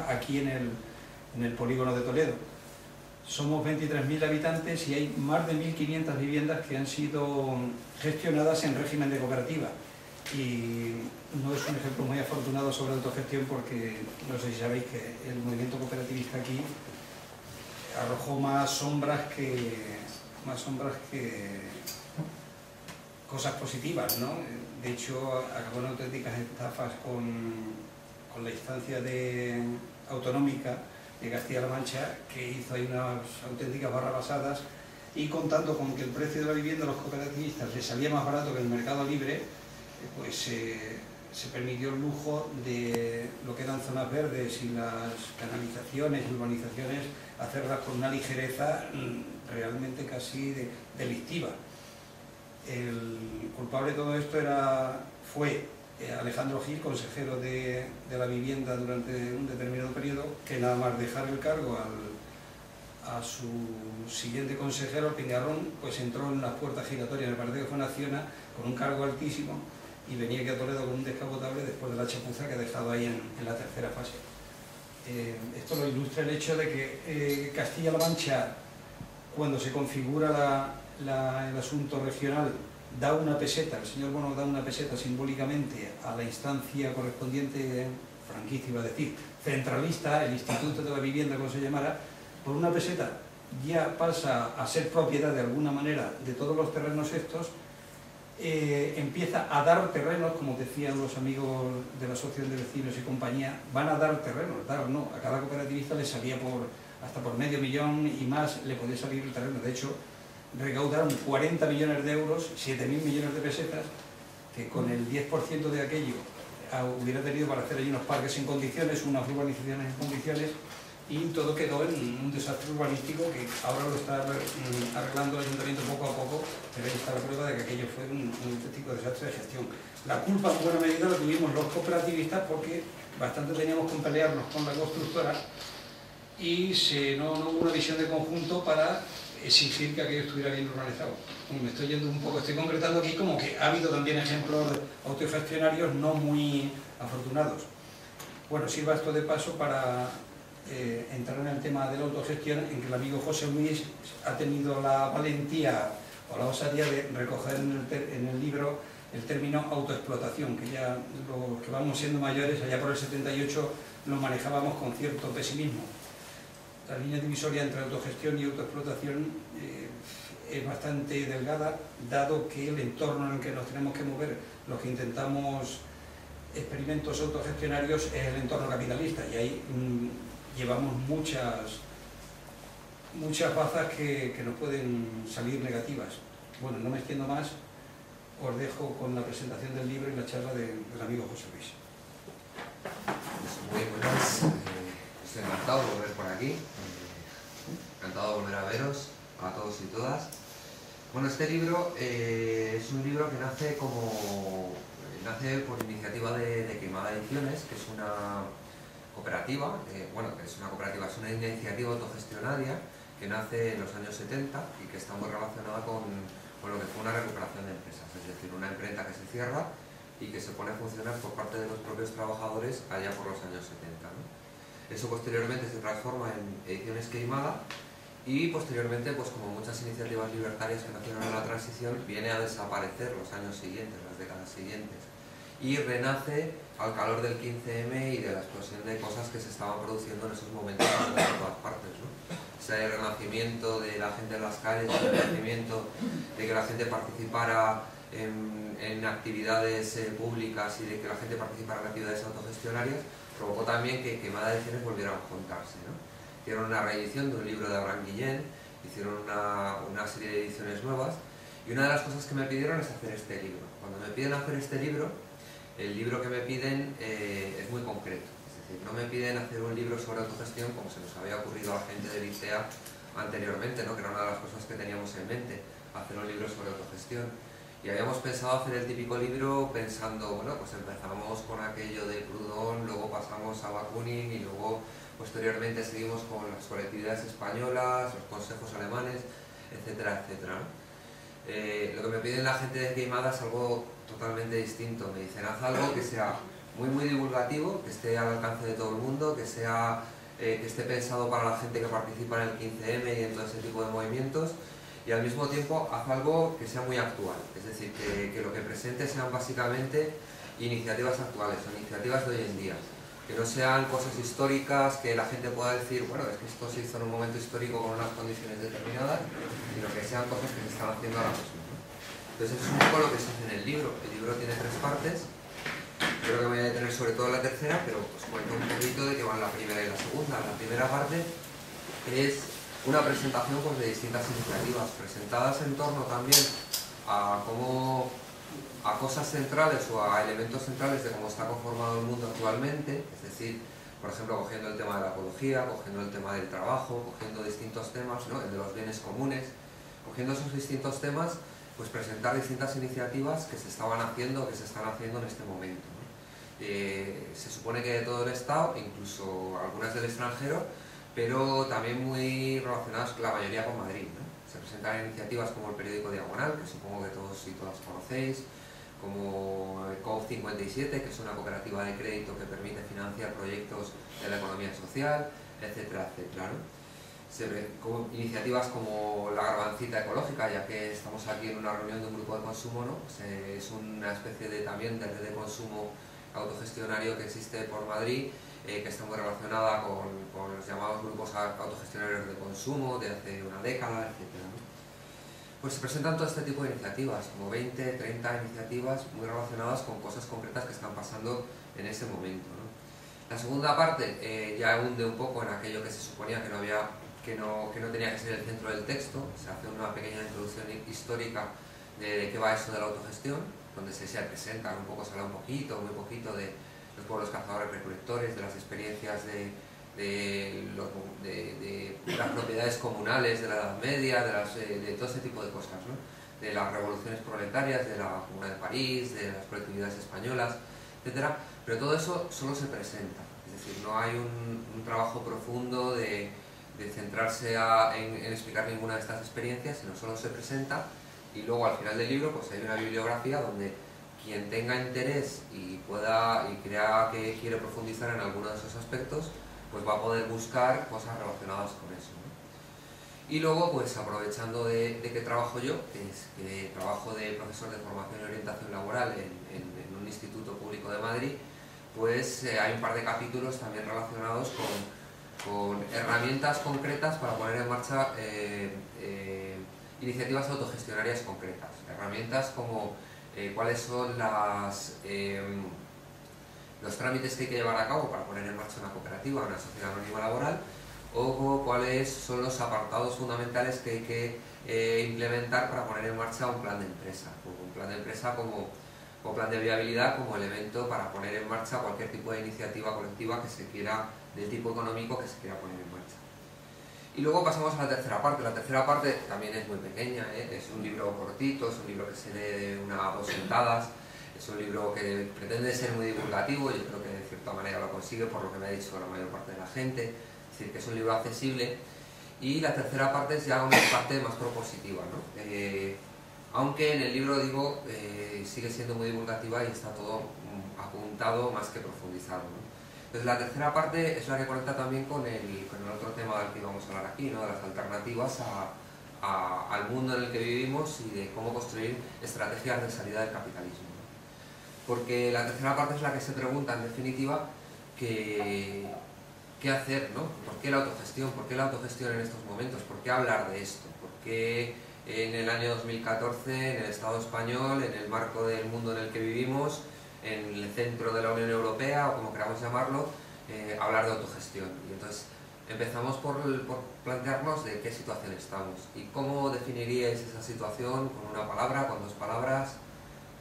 cooperativa aquí en el polígono de Toledo. Somos 23.000 habitantes y hay más de 1.500 viviendas que han sido gestionadas en régimen de cooperativa. Y no es un ejemplo muy afortunado sobre autogestión porque no sé si sabéis que el movimiento cooperativista aquí arrojó más sombras que cosas positivas, ¿no? De hecho, acabó en auténticas estafas con la instancia autonómica de Castilla-La Mancha, que hizo ahí unas auténticas barrabasadas, y contando con que el precio de la vivienda a los cooperativistas les salía más barato que el mercado libre, pues se permitió el lujo de lo que eran zonas verdes y las canalizaciones y urbanizaciones, hacerlas con una ligereza realmente casi delictiva. El culpable de todo esto fue Alejandro Gil, consejero de la vivienda durante un determinado periodo, que nada más dejar el cargo a su siguiente consejero, el Piñarrón, pues entró en las puertas giratorias del Partido de Fonaciona con un cargo altísimo y venía aquí a Toledo con un descapotable después de la chapuza que ha dejado ahí en la tercera fase. Esto lo ilustra el hecho de que Castilla-La Mancha, cuando se configura el asunto regional, da una peseta, el señor Bono da una peseta simbólicamente a la instancia correspondiente, franquista iba a decir, centralista, el Instituto de la Vivienda, como se llamara. Por una peseta ya pasa a ser propiedad de alguna manera de todos los terrenos estos, empieza a dar terrenos, como decían los amigos de la Asociación de Vecinos y compañía, van a dar terrenos, a cada cooperativista le salía hasta por $500.000 y más le podía salir el terreno. De hecho, recaudaron 40 millones de euros, 7.000 millones de pesetas, que con el 10% de aquello hubiera tenido para hacer allí unos parques en condiciones, unas urbanizaciones en condiciones, y todo quedó en un desastre urbanístico que ahora lo está arreglando el ayuntamiento poco a poco, pero ahí está la prueba de que aquello fue un auténtico desastre de gestión. La culpa en buena medida la tuvimos los cooperativistas porque bastante teníamos que pelearnos con la constructora y no hubo una visión de conjunto para exigir que aquello estuviera bien organizado. Me estoy yendo un poco, estoy concretando aquí como que ha habido también ejemplos autogestionarios no muy afortunados. Bueno, sirva esto de paso para entrar en el tema de la autogestión, en que el amigo José Luis ha tenido la valentía o la osadía de recoger en el libro el término autoexplotación, que ya los que vamos siendo mayores, allá por el 78, lo manejábamos con cierto pesimismo. La línea divisoria entre autogestión y autoexplotación es bastante delgada, dado que el entorno en el que nos tenemos que mover, los que intentamos experimentos autogestionarios, es el entorno capitalista, y ahí llevamos muchas bazas que nos pueden salir negativas. Bueno, no me extiendo más, os dejo con la presentación del libro y la charla del amigo José Luis. Muy buenas, estoy encantado de volver por aquí, encantado de volver a veros a todos y todas. Bueno, este libro es un libro que nace por iniciativa de Queimada Ediciones, que es una cooperativa, es una iniciativa autogestionaria que nace en los años 70 y que está muy relacionada con lo que fue una recuperación de empresas, es decir, una imprenta que se cierra y que se pone a funcionar por parte de los propios trabajadores allá por los años 70, ¿no? Eso posteriormente se transforma en Ediciones Queimada y posteriormente, pues como muchas iniciativas libertarias que nacieron en la transición, viene a desaparecer los años siguientes, las décadas siguientes, y renace al calor del 15M y de la explosión de cosas que se estaban produciendo en esos momentos en todas partes, ¿no? O sea, el renacimiento de la gente en las calles, el renacimiento de que la gente participara en actividades públicas y de que la gente participara en actividades autogestionarias, provocó también que Queimada Ediciones volvieran a juntarse, ¿no? Hicieron una reedición de un libro de Abraham Guillén, hicieron una serie de ediciones nuevas, y una de las cosas que me pidieron es hacer este libro. Cuando me piden hacer este libro, el libro que me piden es muy concreto, es decir, no me piden hacer un libro sobre autogestión como se nos había ocurrido a la gente del ICEA anteriormente, ¿no? Que era una de las cosas que teníamos en mente, hacer un libro sobre autogestión. Y habíamos pensado hacer el típico libro pensando, bueno, pues empezamos con aquello de Proudhon, luego pasamos a Bakunin y luego posteriormente seguimos con las colectividades españolas, los consejos alemanes, etcétera, etcétera, ¿no? Lo que me piden la gente de Queimada es algo totalmente distinto. Me dicen, haz algo que sea muy divulgativo, que esté al alcance de todo el mundo, que esté pensado para la gente que participa en el 15M y en todo ese tipo de movimientos, y al mismo tiempo haz algo que sea muy actual, es decir, que lo que presente sean básicamente iniciativas actuales o iniciativas de hoy en día, que no sean cosas históricas que la gente pueda decir, bueno, es que esto se hizo en un momento histórico con unas condiciones determinadas, sino que sean cosas que se están haciendo ahora mismo, ¿no? Entonces eso es un poco lo que se hace en el libro. El libro tiene 3 partes, creo que me voy a detener sobre todo en la tercera, pero os cuento un poquito de qué van la primera y la segunda. La primera parte es una presentación pues, de distintas iniciativas, presentadas en torno también a cosas centrales o a elementos centrales de cómo está conformado el mundo actualmente, es decir, por ejemplo, cogiendo el tema de la ecología, cogiendo el tema del trabajo, cogiendo distintos temas, ¿no? El de los bienes comunes, cogiendo esos distintos temas, pues presentar distintas iniciativas que se estaban haciendo o que se están haciendo en este momento, ¿no? Se supone que de todo el Estado, incluso algunas del extranjero, pero también muy relacionadas, la mayoría con Madrid, ¿no? Se presentan iniciativas como el periódico Diagonal, que supongo que todos y todas conocéis, como el COP57, que es una cooperativa de crédito que permite financiar proyectos de la economía social, etcétera, etcétera, ¿no? Iniciativas como la Garbancita Ecológica, ya que estamos aquí en una reunión de un grupo de consumo, ¿no? Pues, es una especie de también de red de consumo autogestionario que existe por Madrid, que está muy relacionada con los llamados grupos autogestionarios de consumo de hace una década, etcétera, ¿no? Pues se presentan todo este tipo de iniciativas, como 20, 30 iniciativas muy relacionadas con cosas concretas que están pasando en ese momento, ¿no? La segunda parte ya hunde un poco en aquello que se suponía que no tenía que ser el centro del texto. Se hace una pequeña introducción histórica de qué va eso de la autogestión, donde se presenta un poco, se habla un poquito, muy poquito de los pueblos cazadores recolectores, de las experiencias de las propiedades comunales de la Edad Media, de todo ese tipo de cosas, ¿no? De las revoluciones proletarias, de la Comuna de París, de las colectividades españolas, etcétera. Pero todo eso solo se presenta, es decir, no hay un trabajo profundo de centrarse en explicar ninguna de estas experiencias, sino solo se presenta, y luego al final del libro pues hay una bibliografía donde quien tenga interés y crea que quiere profundizar en alguno de esos aspectos, pues va a poder buscar cosas relacionadas con eso, ¿no? Y luego, pues aprovechando de que trabajo yo, que trabajo de profesor de formación y orientación laboral en un instituto público de Madrid, pues hay un par de capítulos también relacionados con herramientas concretas para poner en marcha iniciativas autogestionarias concretas. Herramientas como cuáles son los trámites que hay que llevar a cabo para poner en marcha una cooperativa, una sociedad anónima laboral, o cuáles son los apartados fundamentales que hay que implementar para poner en marcha un plan de empresa. Un plan de empresa como plan de viabilidad como elemento para poner en marcha cualquier tipo de iniciativa colectiva que se quiera, del tipo económico que se quiera poner en marcha. Y luego pasamos a la tercera parte. La tercera parte también es muy pequeña, es un libro cortito, es un libro que se lee de una o dos sentadas, es un libro que pretende ser muy divulgativo, yo creo que de cierta manera lo consigue por lo que me ha dicho la mayor parte de la gente, es decir, que es un libro accesible. Y la tercera parte es ya una parte más propositiva, ¿no? Aunque en el libro, digo, sigue siendo muy divulgativa y está todo apuntado más que profundizado, ¿no? Entonces la tercera parte es la que conecta también con el otro tema del que vamos a hablar aquí, ¿no? De las alternativas al mundo en el que vivimos y de cómo construir estrategias de salida del capitalismo, ¿no? Porque la tercera parte es la que se pregunta, en definitiva, qué hacer, ¿no? ¿Por qué la autogestión? ¿Por qué la autogestión en estos momentos? ¿Por qué hablar de esto? ¿Por qué en el año 2014, en el Estado español, en el marco del mundo en el que vivimos, en el centro de la Unión Europea, o como queramos llamarlo, hablar de autogestión? Y entonces empezamos por plantearnos de qué situación estamos y cómo definiríais esa situación con una palabra, con dos palabras.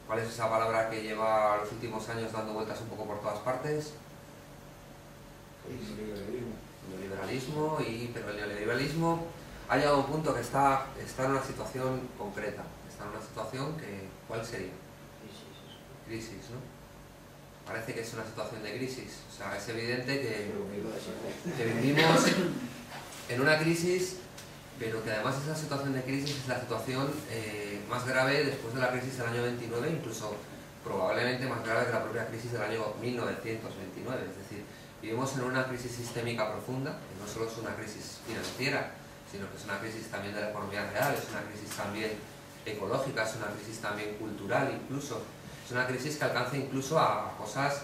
¿Cuál es esa palabra que lleva los últimos años dando vueltas un poco por todas partes? Neoliberalismo. Pero el neoliberalismo ha llegado a un punto que está en una situación concreta, está en una situación que, ¿cuál sería? Crisis, ¿no? Parece que es una situación de crisis, o sea, es evidente que vivimos en una crisis, pero que además esa situación de crisis es la situación más grave después de la crisis del año 29, incluso probablemente más grave que la propia crisis del año 1929. Es decir, vivimos en una crisis sistémica profunda, que no solo es una crisis financiera, sino que es una crisis también de la economía real, es una crisis también ecológica, es una crisis también cultural incluso, es una crisis que alcanza incluso a cosas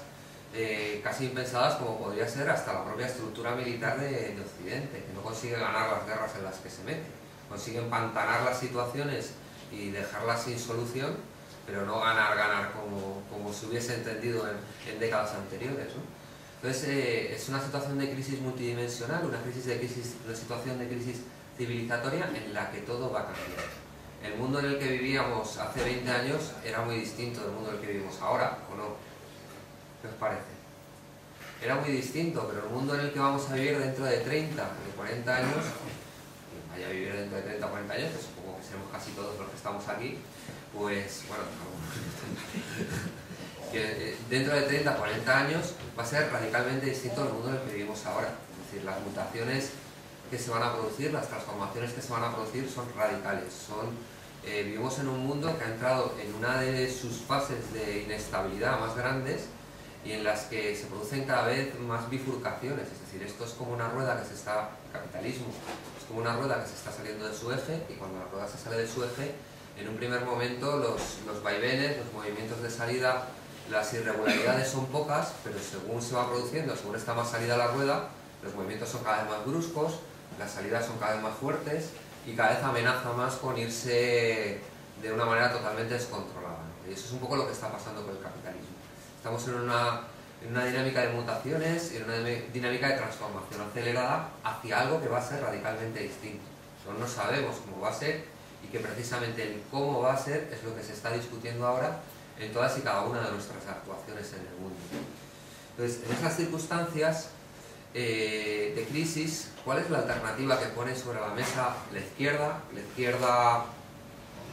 casi impensadas, como podría ser hasta la propia estructura militar de Occidente, que no consigue ganar las guerras en las que se mete, consigue empantanar las situaciones y dejarlas sin solución, pero no ganar como se hubiese entendido en décadas anteriores, ¿no? Entonces es una situación de crisis multidimensional, una situación de crisis civilizatoria en la que todo va a cambiar. El mundo en el que vivíamos hace 20 años era muy distinto del mundo en el que vivimos ahora, ¿o no? ¿Qué os parece? Era muy distinto, pero el mundo en el que vamos a vivir dentro de 30 o de 40 años, quien vaya a vivir dentro de 30 o 40 años, que supongo que seremos casi todos los que estamos aquí, pues, bueno, que dentro de 30 o 40 años va a ser radicalmente distinto al mundo en el que vivimos ahora. Es decir, las mutaciones que se van a producir, las transformaciones que se van a producir son radicales. Vivimos en un mundo que ha entrado en una de sus fases de inestabilidad más grandes y en las que se producen cada vez más bifurcaciones. Es decir, esto es como una rueda que se está, capitalismo, es como una rueda que se está saliendo de su eje, y cuando la rueda se sale de su eje, en un primer momento los vaivenes, los movimientos de salida, las irregularidades son pocas, pero según se va produciendo, según está más salida la rueda, los movimientos son cada vez más bruscos, las salidas son cada vez más fuertes y cada vez amenaza más con irse de una manera totalmente descontrolada, ¿no? Y eso es un poco lo que está pasando con el capitalismo. Estamos en una dinámica de mutaciones y en una dinámica de transformación acelerada hacia algo que va a ser radicalmente distinto. No sabemos cómo va a ser, y que precisamente el cómo va a ser es lo que se está discutiendo ahora en todas y cada una de nuestras actuaciones en el mundo. Entonces, en estas circunstancias de crisis, ¿cuál es la alternativa que pone sobre la mesa la izquierda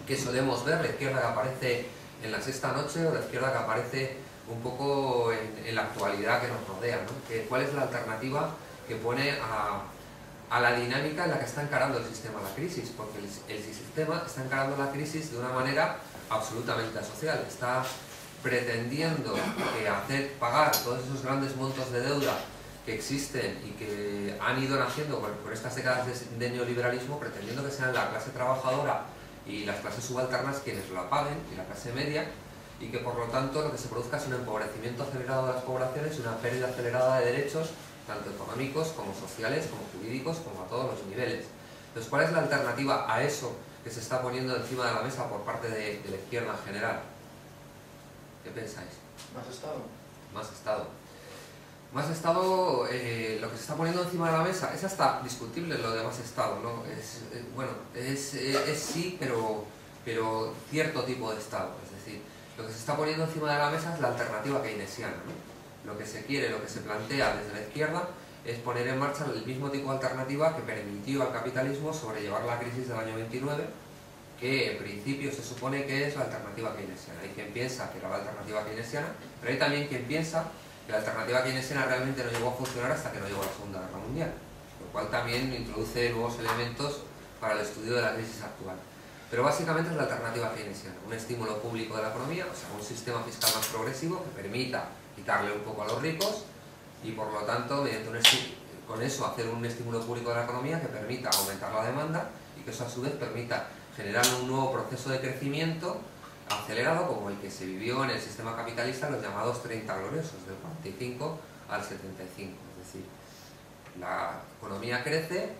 que solemos ver, la izquierda que aparece en La Sexta Noche o la izquierda que aparece un poco en la actualidad que nos rodea, ¿no? ¿Cuál es la alternativa que pone a la dinámica en la que está encarando el sistema la crisis? Porque el sistema está encarando la crisis de una manera absolutamente asocial. Está pretendiendo hacer pagar todos esos grandes montos de deuda que existen y que han ido naciendo por estas décadas de neoliberalismo, pretendiendo que sean la clase trabajadora y las clases subalternas quienes la paguen, y la clase media, y que por lo tanto lo que se produzca es un empobrecimiento acelerado de las poblaciones y una pérdida acelerada de derechos, tanto económicos como sociales, como jurídicos, como a todos los niveles. Entonces, ¿cuál es la alternativa a eso que se está poniendo encima de la mesa por parte de la izquierda en general? ¿Qué pensáis? Más Estado. Más Estado. Más Estado, lo que se está poniendo encima de la mesa, es hasta discutible lo de más Estado, ¿no? Bueno, es sí, pero cierto tipo de Estado. Es decir, lo que se está poniendo encima de la mesa es la alternativa keynesiana, ¿no? Lo que se quiere, lo que se plantea desde la izquierda es poner en marcha el mismo tipo de alternativa que permitió al capitalismo sobrellevar la crisis del año 29, que en principio se supone que es la alternativa keynesiana. Hay quien piensa que era la alternativa keynesiana, pero hay también quien piensa que la alternativa keynesiana realmente no llegó a funcionar hasta que no llegó la Segunda Guerra Mundial, lo cual también introduce nuevos elementos para el estudio de la crisis actual. Pero básicamente es la alternativa keynesiana, un estímulo público de la economía, o sea, un sistema fiscal más progresivo que permita quitarle un poco a los ricos y por lo tanto, con eso hacer un estímulo público de la economía que permita aumentar la demanda y que eso a su vez permita generar un nuevo proceso de crecimiento acelerado como el que se vivió en el sistema capitalista, los llamados 30 gloriosos, del 45 al 75. Es decir, la economía crece,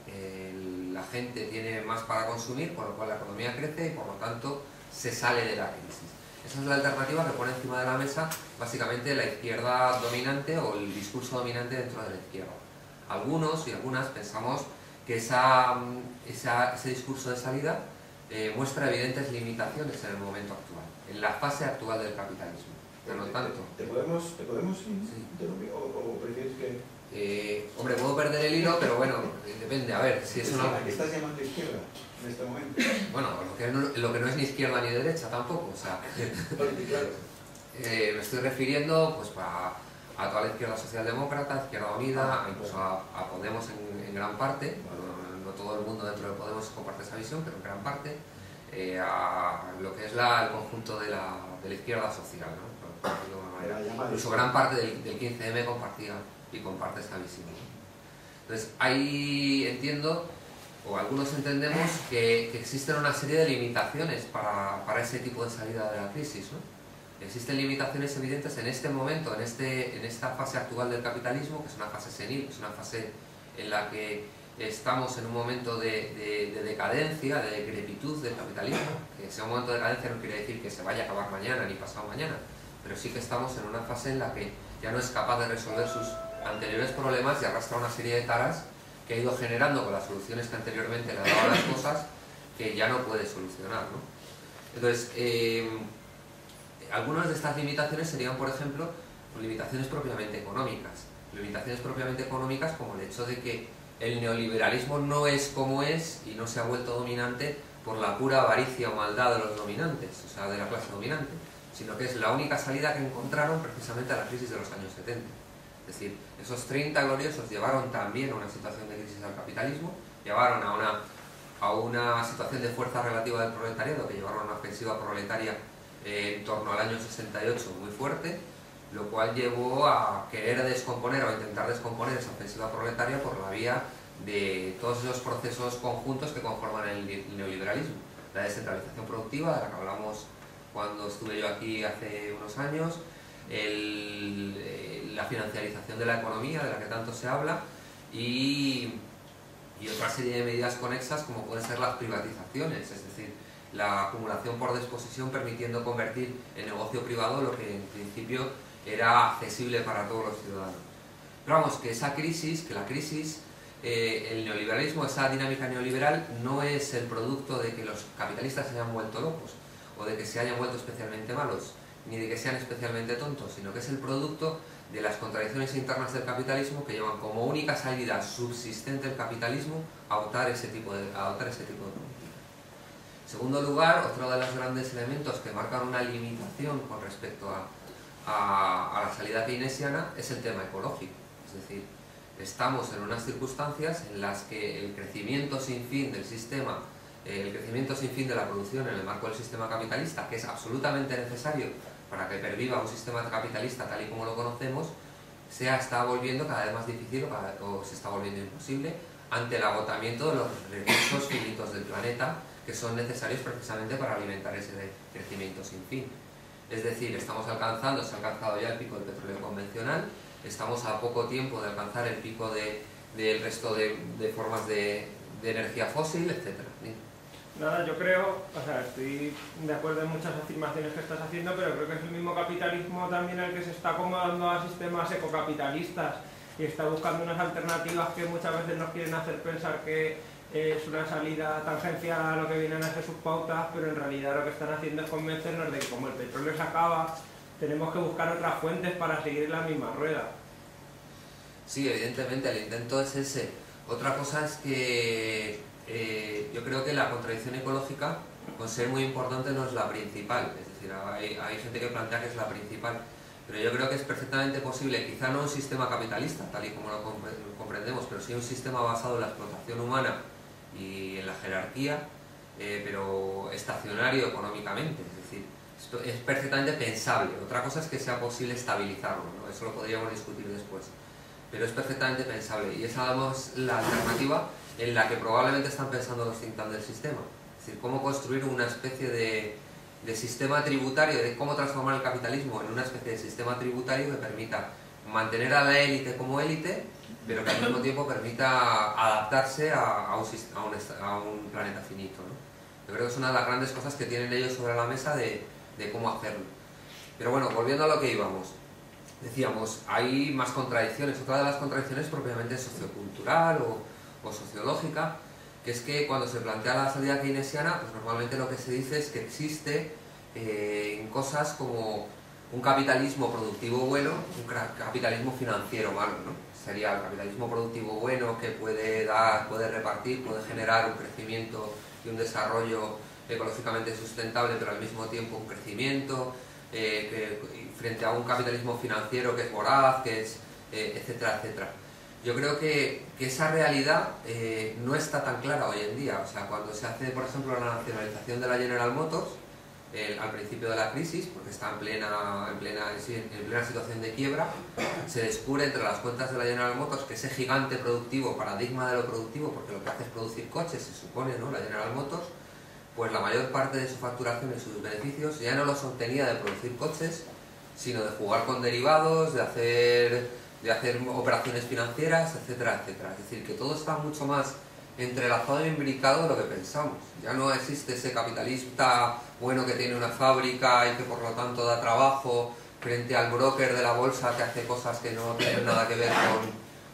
la gente tiene más para consumir, con lo cual la economía crece y por lo tanto se sale de la crisis. Esa es la alternativa que pone encima de la mesa básicamente la izquierda dominante o el discurso dominante dentro de la izquierda. Algunos y algunas pensamos que ese discurso de salida muestra evidentes limitaciones en el momento actual, en la fase actual del capitalismo. Pero no tanto. ¿Te podemos interrumpir o prefieres que...? Hombre, puedo perder el hilo, pero bueno, depende. A ver, si es una... ¿A qué estás llamando izquierda en este momento? Bueno, lo que no es ni izquierda ni derecha tampoco, o sea... Claro. Me estoy refiriendo pues a toda la izquierda socialdemócrata, Izquierda Unida, incluso a Podemos en gran parte. Bueno, no todo el mundo dentro de Podemos comparte esa visión, pero en gran parte, a lo que es el conjunto de la izquierda social, ¿no? Incluso gran parte del 15M compartía y comparte esta visión. Entonces, ahí entiendo, o algunos entendemos, que existen una serie de limitaciones para ese tipo de salida de la crisis, ¿no? Existen limitaciones evidentes en este momento, en esta fase actual del capitalismo, que es una fase senil, es una fase en la que estamos en un momento de decadencia, de decrepitud del capitalismo. Que sea un momento de decadencia no quiere decir que se vaya a acabar mañana ni pasado mañana, pero sí que estamos en una fase en la que ya no es capaz de resolver sus anteriores problemas y arrastra una serie de taras que ha ido generando con las soluciones que anteriormente le ha dado a las cosas, que ya no puede solucionar, ¿no? Entonces, algunas de estas limitaciones serían, por ejemplo, limitaciones propiamente económicas. Limitaciones propiamente económicas como el hecho de que el neoliberalismo no es como es y no se ha vuelto dominante por la pura avaricia o maldad de los dominantes, o sea, de la clase dominante, sino que es la única salida que encontraron precisamente a la crisis de los años 70. Es decir, esos 30 gloriosos llevaron también a una situación de crisis al capitalismo, llevaron a una situación de fuerza relativa del proletariado, que llevaron a una ofensiva proletaria en torno al año 68 muy fuerte, lo cual llevó a querer descomponer o a intentar descomponer esa ofensiva proletaria por la vía de todos esos procesos conjuntos que conforman el neoliberalismo. La descentralización productiva, de la que hablamos cuando estuve yo aquí hace unos años, la financiarización de la economía, de la que tanto se habla, y otra serie de medidas conexas como pueden ser las privatizaciones, es decir, la acumulación por desposesión permitiendo convertir en negocio privado lo que en principio era accesible para todos los ciudadanos. Pero vamos, que esa crisis, el neoliberalismo, esa dinámica neoliberal no es el producto de que los capitalistas se hayan vuelto locos o de que se hayan vuelto especialmente malos, ni de que sean especialmente tontos, sino que es el producto de las contradicciones internas del capitalismo que llevan como única salida subsistente el capitalismo a adoptar ese tipo de política. En segundo lugar, otro de los grandes elementos que marcan una limitación con respecto a la salida keynesiana es el tema ecológico. Es decir, estamos en unas circunstancias en las que el crecimiento sin fin del sistema, el crecimiento sin fin de la producción en el marco del sistema capitalista, que es absolutamente necesario para que perviva un sistema capitalista tal y como lo conocemos, se está volviendo cada vez más difícil o se está volviendo imposible ante el agotamiento de los recursos finitos del planeta que son necesarios precisamente para alimentar ese crecimiento sin fin. Es decir, se ha alcanzado ya el pico del petróleo convencional, estamos a poco tiempo de alcanzar el pico del resto de formas de energía fósil, etc. Nada, yo creo, estoy de acuerdo en muchas afirmaciones que estás haciendo, pero creo que es el mismo capitalismo también el que se está acomodando a sistemas ecocapitalistas y está buscando unas alternativas que muchas veces nos quieren hacer pensar que es una salida tangencial a lo que vienen a ser sus pautas, pero en realidad lo que están haciendo es convencernos de que como el petróleo se acaba, tenemos que buscar otras fuentes para seguir en la misma rueda. Sí, evidentemente, el intento es ese. Otra cosa es que yo creo que la contradicción ecológica, con ser muy importante, no es la principal. Es decir, hay gente que plantea que es la principal, pero yo creo que es perfectamente posible, quizá no un sistema capitalista, tal y como lo comprendemos, pero sí un sistema basado en la explotación humana y en la jerarquía, pero estacionario económicamente. Es decir, esto es perfectamente pensable. Otra cosa es que sea posible estabilizarlo, ¿no? Eso lo podríamos discutir después, pero es perfectamente pensable, y esa es la alternativa en la que probablemente están pensando los think tanks del sistema. Es decir, cómo construir una especie de sistema tributario, de cómo transformar el capitalismo en una especie de sistema tributario que permita mantener a la élite como élite, pero que al mismo tiempo permita adaptarse a un planeta finito, ¿no? Yo creo que es una de las grandes cosas que tienen ellos sobre la mesa de cómo hacerlo. Pero bueno, volviendo a lo que íbamos, decíamos, hay más contradicciones. Otra de las contradicciones propiamente sociocultural o sociológica, que es que cuando se plantea la salida keynesiana, pues normalmente lo que se dice es que existe en cosas como un capitalismo productivo bueno, un capitalismo financiero malo, ¿no? Sería el capitalismo productivo bueno que puede repartir, puede generar un crecimiento y un desarrollo ecológicamente sustentable, pero al mismo tiempo un crecimiento, frente a un capitalismo financiero que es voraz, que es etcétera, etcétera. Yo creo que esa realidad no está tan clara hoy en día. O sea, cuando se hace, por ejemplo, la nacionalización de la General Motors, al principio de la crisis, porque está en plena situación de quiebra, se descubre entre las cuentas de la General Motors que ese gigante productivo, paradigma de lo productivo, porque lo que hace es producir coches, se supone, ¿no?, la General Motors, pues la mayor parte de su facturación y sus beneficios ya no los obtenía de producir coches, sino de jugar con derivados, de hacer operaciones financieras, etcétera, etcétera. Es decir, que todo está mucho más entrelazado y imbricado de lo que pensamos. Ya no existe ese capitalista bueno que tiene una fábrica y que por lo tanto da trabajo frente al broker de la bolsa que hace cosas que no tienen nada que ver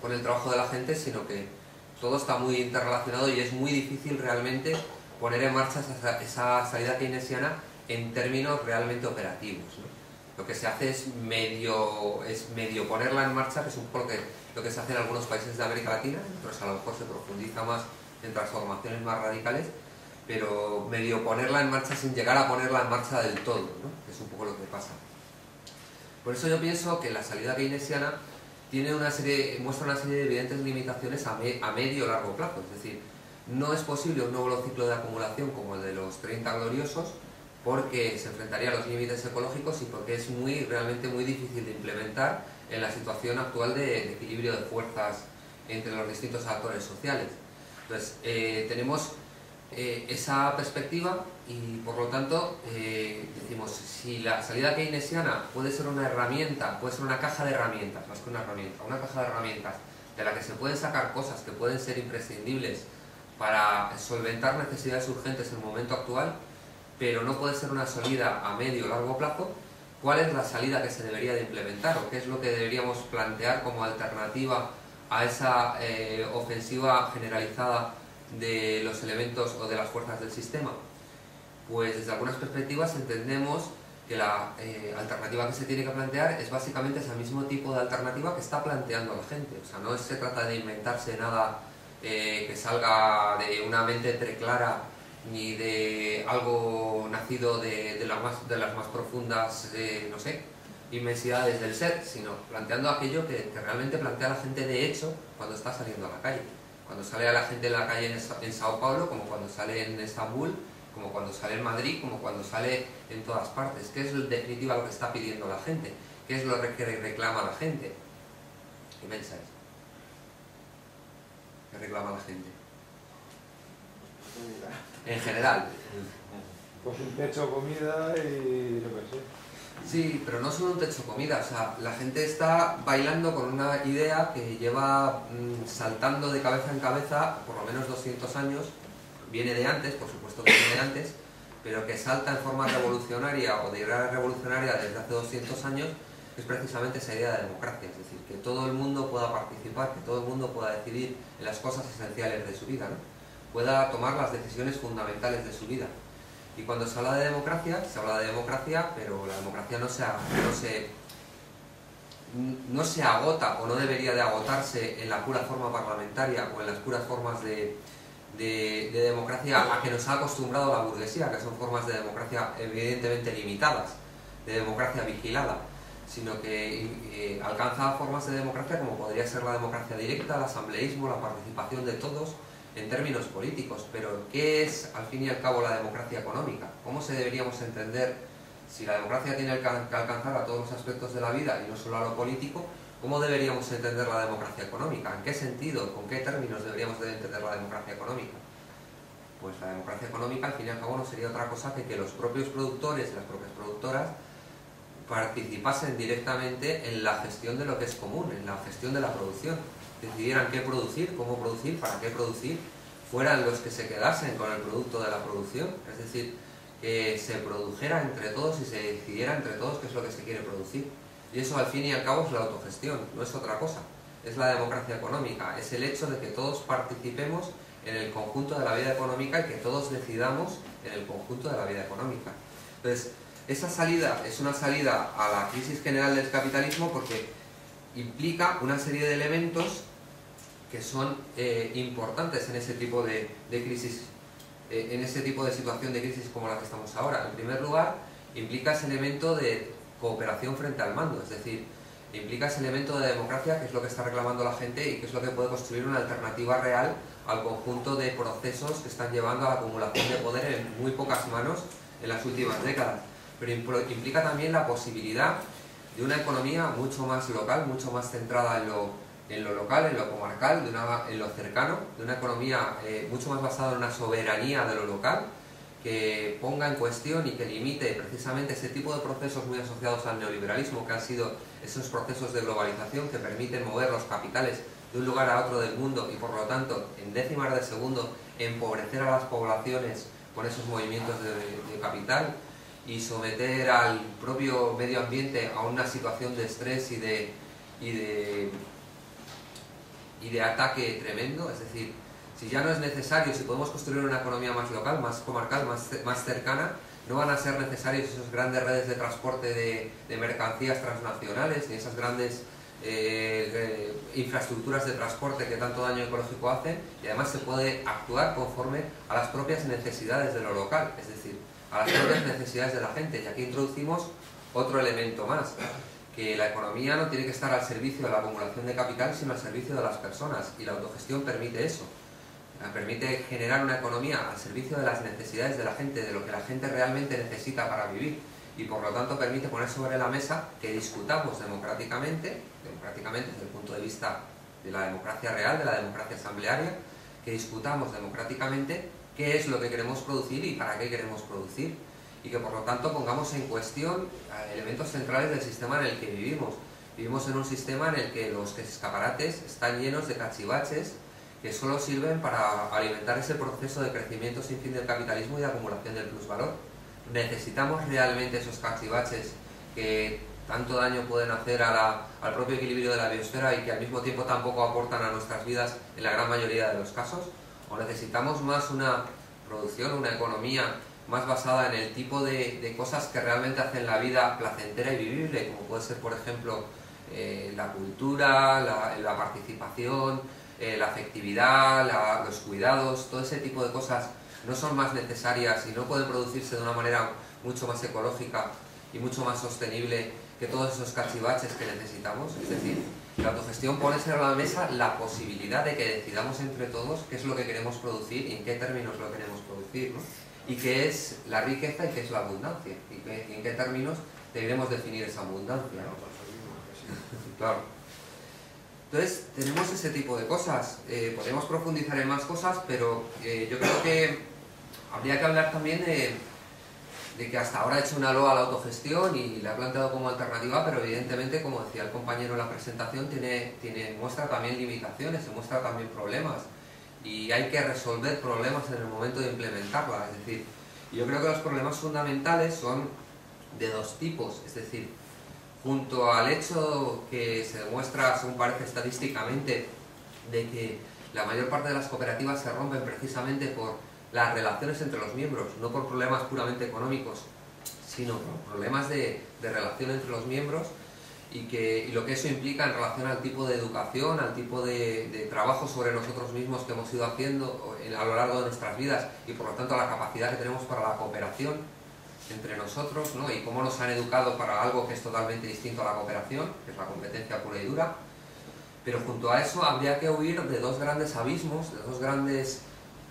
con el trabajo de la gente, sino que todo está muy interrelacionado y es muy difícil realmente poner en marcha esa salida keynesiana en términos realmente operativos, ¿no? Lo que se hace es medio ponerla en marcha, que es un poco lo que se hace en algunos países de América Latina, entonces a lo mejor se profundiza más en transformaciones más radicales, pero medio ponerla en marcha sin llegar a ponerla en marcha del todo, ¿no?, que es un poco lo que pasa. Por eso yo pienso que la salida keynesiana muestra una serie de evidentes limitaciones a medio o largo plazo, es decir, no es posible un nuevo ciclo de acumulación como el de los 30 gloriosos, porque se enfrentaría a los límites ecológicos y porque es realmente muy difícil de implementar en la situación actual de equilibrio de fuerzas entre los distintos actores sociales. Entonces, tenemos esa perspectiva y, por lo tanto, decimos, si la salida keynesiana puede ser una herramienta, puede ser una caja de herramientas, más que una herramienta, una caja de herramientas de la que se pueden sacar cosas que pueden ser imprescindibles para solventar necesidades urgentes en el momento actual, pero no puede ser una salida a medio o largo plazo, ¿cuál es la salida que se debería de implementar o qué es lo que deberíamos plantear como alternativa a esa ofensiva generalizada de los elementos o de las fuerzas del sistema? Pues desde algunas perspectivas entendemos que la alternativa que se tiene que plantear es básicamente ese mismo tipo de alternativa que está planteando la gente. O sea, no se trata de inventarse nada que salga de una mente preclara ni de algo nacido de las más profundas, no sé, inmensidades del ser, sino planteando aquello que realmente plantea la gente de hecho cuando está saliendo a la calle. Cuando sale a la gente en la calle en Sao Paulo, como cuando sale en Estambul, como cuando sale en Madrid, como cuando sale en todas partes. ¿Qué es en definitiva lo que está pidiendo la gente? ¿Qué es lo que reclama la gente? ¿Qué pensáis? ¿Qué reclama la gente? En general. Pues un techo, comida y lo que sé. Sí, pero no solo un techo, comida. O sea, la gente está bailando con una idea que lleva saltando de cabeza en cabeza por lo menos 200 años. Viene de antes, por supuesto que viene de antes, pero que salta en forma revolucionaria o de idea revolucionaria desde hace 200 años, es precisamente esa idea de democracia. Es decir, que todo el mundo pueda participar, que todo el mundo pueda decidir en las cosas esenciales de su vida, ¿no?, pueda tomar las decisiones fundamentales de su vida. Y cuando se habla de democracia, se habla de democracia, pero la democracia no se agota o no debería de agotarse en la pura forma parlamentaria o en las puras formas de democracia a que nos ha acostumbrado la burguesía, que son formas de democracia evidentemente limitadas, de democracia vigilada, sino que alcanza formas de democracia como podría ser la democracia directa, el asambleísmo, la participación de todos en términos políticos. Pero ¿qué es al fin y al cabo la democracia económica? ¿Cómo se deberíamos entender si la democracia tiene que alcanzar a todos los aspectos de la vida y no solo a lo político? ¿Cómo deberíamos entender la democracia económica? ¿En qué sentido, con qué términos deberíamos de entender la democracia económica? Pues la democracia económica al fin y al cabo no sería otra cosa que los propios productores y las propias productoras participasen directamente en la gestión de lo que es común, en la gestión de la producción, decidieran qué producir, cómo producir, para qué producir, fueran los que se quedasen con el producto de la producción, es decir, que se produjera entre todos y se decidiera entre todos qué es lo que se quiere producir. Y eso al fin y al cabo es la autogestión, no es otra cosa, es la democracia económica, es el hecho de que todos participemos en el conjunto de la vida económica y que todos decidamos en el conjunto de la vida económica. Entonces, esa salida es una salida a la crisis general del capitalismo porque implica una serie de elementos que son importantes en ese tipo de crisis, en ese tipo de situación de crisis como la que estamos ahora. En primer lugar, implica ese elemento de cooperación frente al mando, es decir, implica ese elemento de democracia que es lo que está reclamando la gente y que es lo que puede construir una alternativa real al conjunto de procesos que están llevando a la acumulación de poder en muy pocas manos en las últimas décadas, pero implica también la posibilidad de una economía mucho más local, mucho más centrada en lo local, en lo comarcal, en lo cercano, de una economía mucho más basada en una soberanía de lo local, que ponga en cuestión y que limite precisamente ese tipo de procesos muy asociados al neoliberalismo, que han sido esos procesos de globalización que permiten mover los capitales de un lugar a otro del mundo y por lo tanto en décimas de segundo empobrecer a las poblaciones con esos movimientos de capital y someter al propio medio ambiente a una situación de estrés y de ataque tremendo. Es decir, si ya no es necesario, si podemos construir una economía más local, más comarcal, más cercana, no van a ser necesarios esas grandes redes de transporte de mercancías transnacionales ni esas grandes infraestructuras de transporte que tanto daño ecológico hacen, y además se puede actuar conforme a las propias necesidades de lo local, es decir, a las propias necesidades de la gente. Y aquí introducimos otro elemento más, que la economía no tiene que estar al servicio de la acumulación de capital, sino al servicio de las personas, y la autogestión permite eso. Permite generar una economía al servicio de las necesidades de la gente, de lo que la gente realmente necesita para vivir, y por lo tanto permite poner sobre la mesa que discutamos democráticamente desde el punto de vista de la democracia real, de la democracia asamblearia, que discutamos democráticamente qué es lo que queremos producir y para qué queremos producir, y que por lo tanto pongamos en cuestión elementos centrales del sistema en el que vivimos. Vivimos en un sistema en el que los escaparates están llenos de cachivaches que solo sirven para alimentar ese proceso de crecimiento sin fin del capitalismo y de acumulación del plusvalor. ¿Necesitamos realmente esos cachivaches que tanto daño pueden hacer al propio equilibrio de la biosfera y que al mismo tiempo tampoco aportan a nuestras vidas en la gran mayoría de los casos? ¿O necesitamos más una producción, una economía más basada en el tipo de cosas que realmente hacen la vida placentera y vivible, como puede ser, por ejemplo, la cultura, la participación, la afectividad, los cuidados? Todo ese tipo de cosas no son más necesarias y no pueden producirse de una manera mucho más ecológica y mucho más sostenible que todos esos cachivaches que necesitamos. Es decir, la autogestión pone sobre la mesa la posibilidad de que decidamos entre todos qué es lo que queremos producir y en qué términos lo queremos producir, ¿no? Y qué es la riqueza y qué es la abundancia, y en qué términos deberemos definir esa abundancia, ¿no? Claro. Entonces, tenemos ese tipo de cosas. Podemos profundizar en más cosas, pero yo creo que habría que hablar también de que hasta ahora he hecho una loa a la autogestión y la he planteado como alternativa, pero evidentemente, como decía el compañero en la presentación, muestra también limitaciones, muestra también problemas, y hay que resolver problemas en el momento de implementarla. Es decir, yo creo que los problemas fundamentales son de dos tipos. Es decir, junto al hecho que se demuestra, según parece estadísticamente, de que la mayor parte de las cooperativas se rompen precisamente por las relaciones entre los miembros, no por problemas puramente económicos, sino por problemas de relación entre los miembros, y lo que eso implica en relación al tipo de educación, al tipo de trabajo sobre nosotros mismos que hemos ido haciendo a lo largo de nuestras vidas, y por lo tanto la capacidad que tenemos para la cooperación entre nosotros, ¿no? Y cómo nos han educado para algo que es totalmente distinto a la cooperación, que es la competencia pura y dura. Pero junto a eso habría que huir de dos grandes abismos, de dos grandes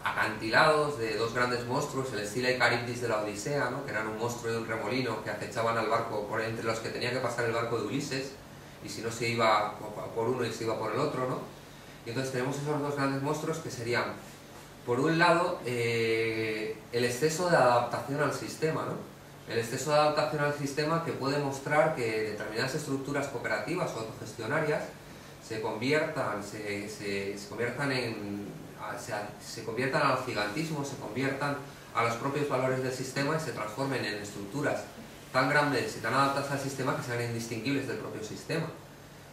acantilados, de dos grandes monstruos, el Scylla y Charybdis de la Odisea, ¿no? Que eran un monstruo y un remolino que acechaban al barco entre los que tenía que pasar el barco de Ulises, y si no se iba por uno y se iba por el otro, ¿no? Y entonces tenemos esos dos grandes monstruos que serían, por un lado, el exceso de adaptación al sistema, ¿no? El exceso de adaptación al sistema, que puede mostrar que determinadas estructuras cooperativas o autogestionarias se conviertan al gigantismo, se conviertan a los propios valores del sistema y se transformen en estructuras tan grandes y tan adaptadas al sistema que sean indistinguibles del propio sistema.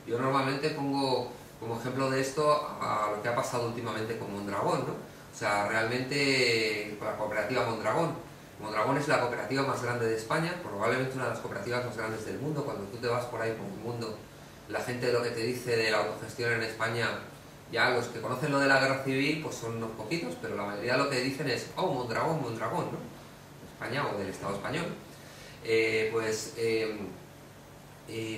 Yo normalmente pongo como ejemplo de esto a lo que ha pasado últimamente con Mondragón, ¿no? O sea, realmente con la cooperativa Mondragón. Mondragón es la cooperativa más grande de España, probablemente una de las cooperativas más grandes del mundo. Cuando tú te vas por ahí por el mundo, la gente lo que te dice de la autogestión en España, ya los que conocen lo de la guerra civil pues son unos poquitos, pero la mayoría lo que dicen es oh, Mondragón, Mondragón, ¿no? De España o del Estado español.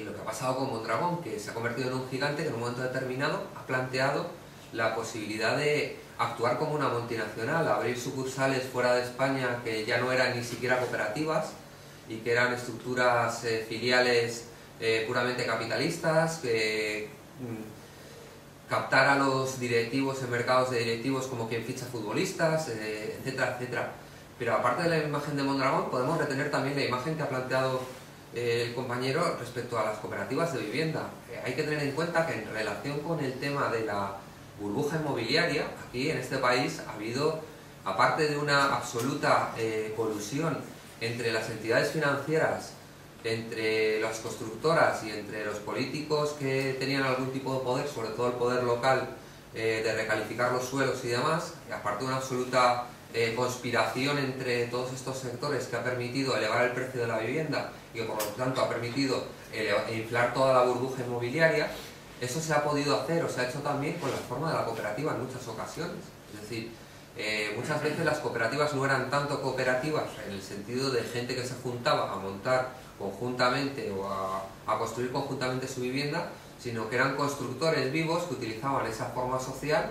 Lo que ha pasado con Mondragón, que se ha convertido en un gigante que en un momento determinado ha planteado la posibilidad de actuar como una multinacional, abrir sucursales fuera de España que ya no eran ni siquiera cooperativas y que eran estructuras filiales puramente capitalistas, que captar a los directivos en mercados de directivos como quien ficha futbolistas, etcétera, etcétera. Pero aparte de la imagen de Mondragón, podemos retener también la imagen que ha planteado el compañero respecto a las cooperativas de vivienda. Hay que tener en cuenta que en relación con el tema de la burbuja inmobiliaria, aquí en este país ha habido, aparte de una absoluta colusión entre las entidades financieras, entre las constructoras y entre los políticos que tenían algún tipo de poder, sobre todo el poder local, de recalificar los suelos y demás, aparte de una absoluta conspiración entre todos estos sectores que ha permitido elevar el precio de la vivienda y que por lo tanto ha permitido inflar toda la burbuja inmobiliaria. Eso se ha podido hacer o se ha hecho también con la forma de la cooperativa en muchas ocasiones. Es decir, muchas veces las cooperativas no eran tanto cooperativas en el sentido de gente que se juntaba a montar conjuntamente o a construir conjuntamente su vivienda, sino que eran constructores vivos que utilizaban esa forma social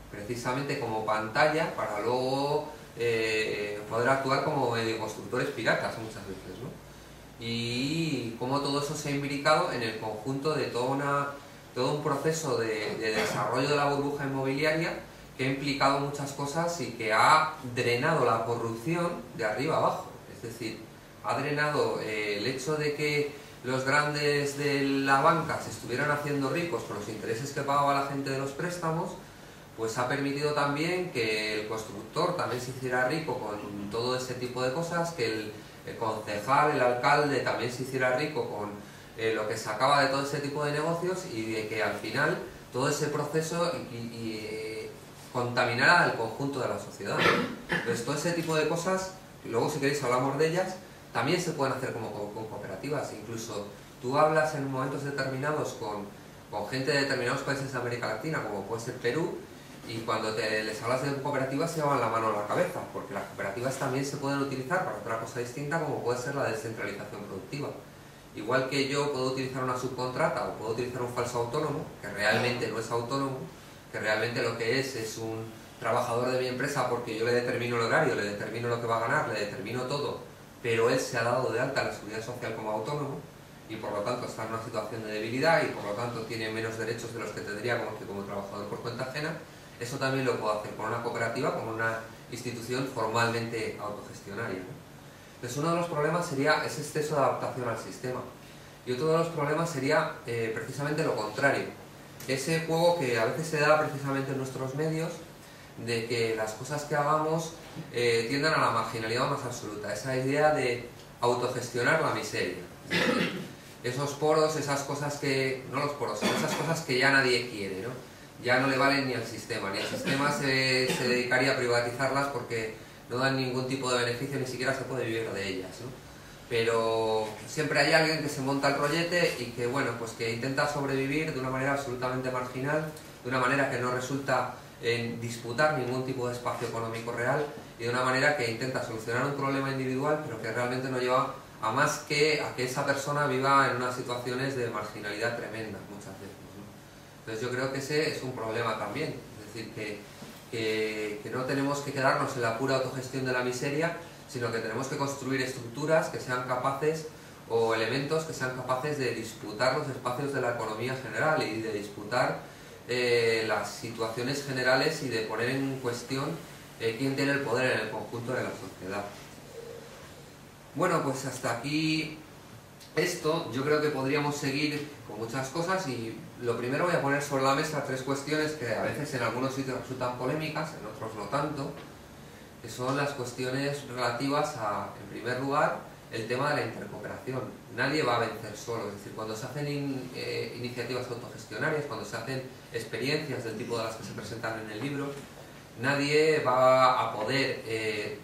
precisamente como pantalla para luego poder actuar como medio constructores piratas muchas veces, ¿no? Y cómo todo eso se ha imbricado en el conjunto de todo un proceso de desarrollo de la burbuja inmobiliaria que ha implicado muchas cosas y que ha drenado la corrupción de arriba abajo. Es decir, ha drenado el hecho de que los grandes de la banca se estuvieran haciendo ricos con los intereses que pagaba la gente de los préstamos, pues ha permitido también que el constructor también se hiciera rico con todo ese tipo de cosas, que el concejal, el alcalde también se hiciera rico con lo que sacaba de todo ese tipo de negocios y de que al final todo ese proceso contaminara el conjunto de la sociedad. Entonces todo ese tipo de cosas, luego si queréis hablamos de ellas, también se pueden hacer como con cooperativas. Incluso tú hablas en momentos determinados con gente de determinados países de América Latina, como puede ser Perú, y cuando les hablas de cooperativas se llevan la mano a la cabeza, porque las cooperativas también se pueden utilizar para otra cosa distinta, como puede ser la descentralización productiva. Igual que yo puedo utilizar una subcontrata o puedo utilizar un falso autónomo, que realmente no es autónomo, que realmente lo que es un trabajador de mi empresa porque yo le determino el horario, le determino lo que va a ganar, le determino todo, pero él se ha dado de alta en la seguridad social como autónomo y por lo tanto está en una situación de debilidad y por lo tanto tiene menos derechos de los que tendría como trabajador por cuenta ajena. Eso también lo puedo hacer con una cooperativa, con una institución formalmente autogestionaria, ¿no? Entonces uno de los problemas sería ese exceso de adaptación al sistema y otro de los problemas sería precisamente lo contrario, ese juego que a veces se da precisamente en nuestros medios de que las cosas que hagamos tiendan a la marginalidad más absoluta, esa idea de autogestionar la miseria. Esos poros, esas cosas que, no los poros, esas cosas que ya nadie quiere, ¿no? Ya no le valen ni al sistema se dedicaría a privatizarlas porque no dan ningún tipo de beneficio, ni siquiera se puede vivir de ellas, ¿no? Pero siempre hay alguien que se monta el rollete y que, bueno, pues que intenta sobrevivir de una manera absolutamente marginal, de una manera que no resulta en disputar ningún tipo de espacio económico real y de una manera que intenta solucionar un problema individual, pero que realmente no lleva a más que a que esa persona viva en unas situaciones de marginalidad tremenda muchas veces, ¿no? Entonces yo creo que ese es un problema también, es decir, que no tenemos que quedarnos en la pura autogestión de la miseria, sino que tenemos que construir estructuras que sean capaces o elementos que sean capaces de disputar los espacios de la economía general y de disputar las situaciones generales y de poner en cuestión quién tiene el poder en el conjunto de la sociedad. Bueno, pues hasta aquí esto. Yo creo que podríamos seguir con muchas cosas y lo primero voy a poner sobre la mesa tres cuestiones que a veces en algunos sitios resultan polémicas, en otros no tanto, que son las cuestiones relativas a, en primer lugar, el tema de la intercooperación. Nadie va a vencer solo, es decir, cuando se hacen iniciativas autogestionarias, cuando se hacen experiencias del tipo de las que se presentan en el libro, nadie va a poder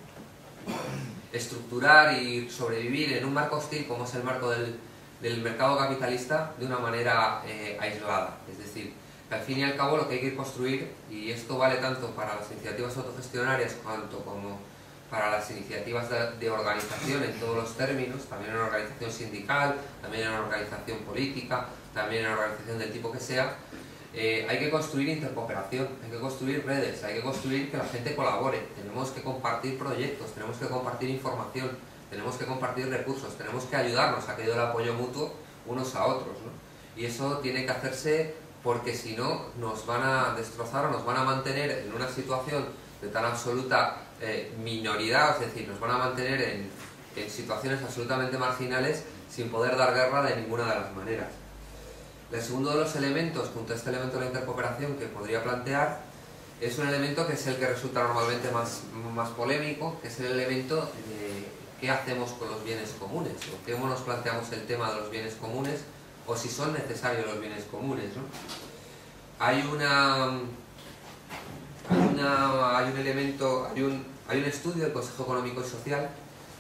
estructurar y sobrevivir en un marco hostil como es el marco del mercado capitalista de una manera aislada. Es decir, que al fin y al cabo lo que hay que construir, y esto vale tanto para las iniciativas autogestionarias cuanto como para las iniciativas de organización en todos los términos, también en organización sindical, también en organización política, también en organización del tipo que sea, hay que construir intercooperación, hay que construir redes, hay que construir que la gente colabore, tenemos que compartir proyectos, tenemos que compartir información, tenemos que compartir recursos, tenemos que ayudarnos a que haya el apoyo mutuo unos a otros, ¿no? Y eso tiene que hacerse porque si no nos van a destrozar o nos van a mantener en una situación de tan absoluta minoridad, es decir, nos van a mantener en situaciones absolutamente marginales sin poder dar guerra de ninguna de las maneras. El segundo de los elementos, junto a este elemento de la intercooperación que podría plantear, es un elemento que es el que resulta normalmente más polémico, que es el elemento de qué hacemos con los bienes comunes, o cómo nos planteamos el tema de los bienes comunes, o si son necesarios los bienes comunes, ¿no? Hay un estudio del Consejo Económico y Social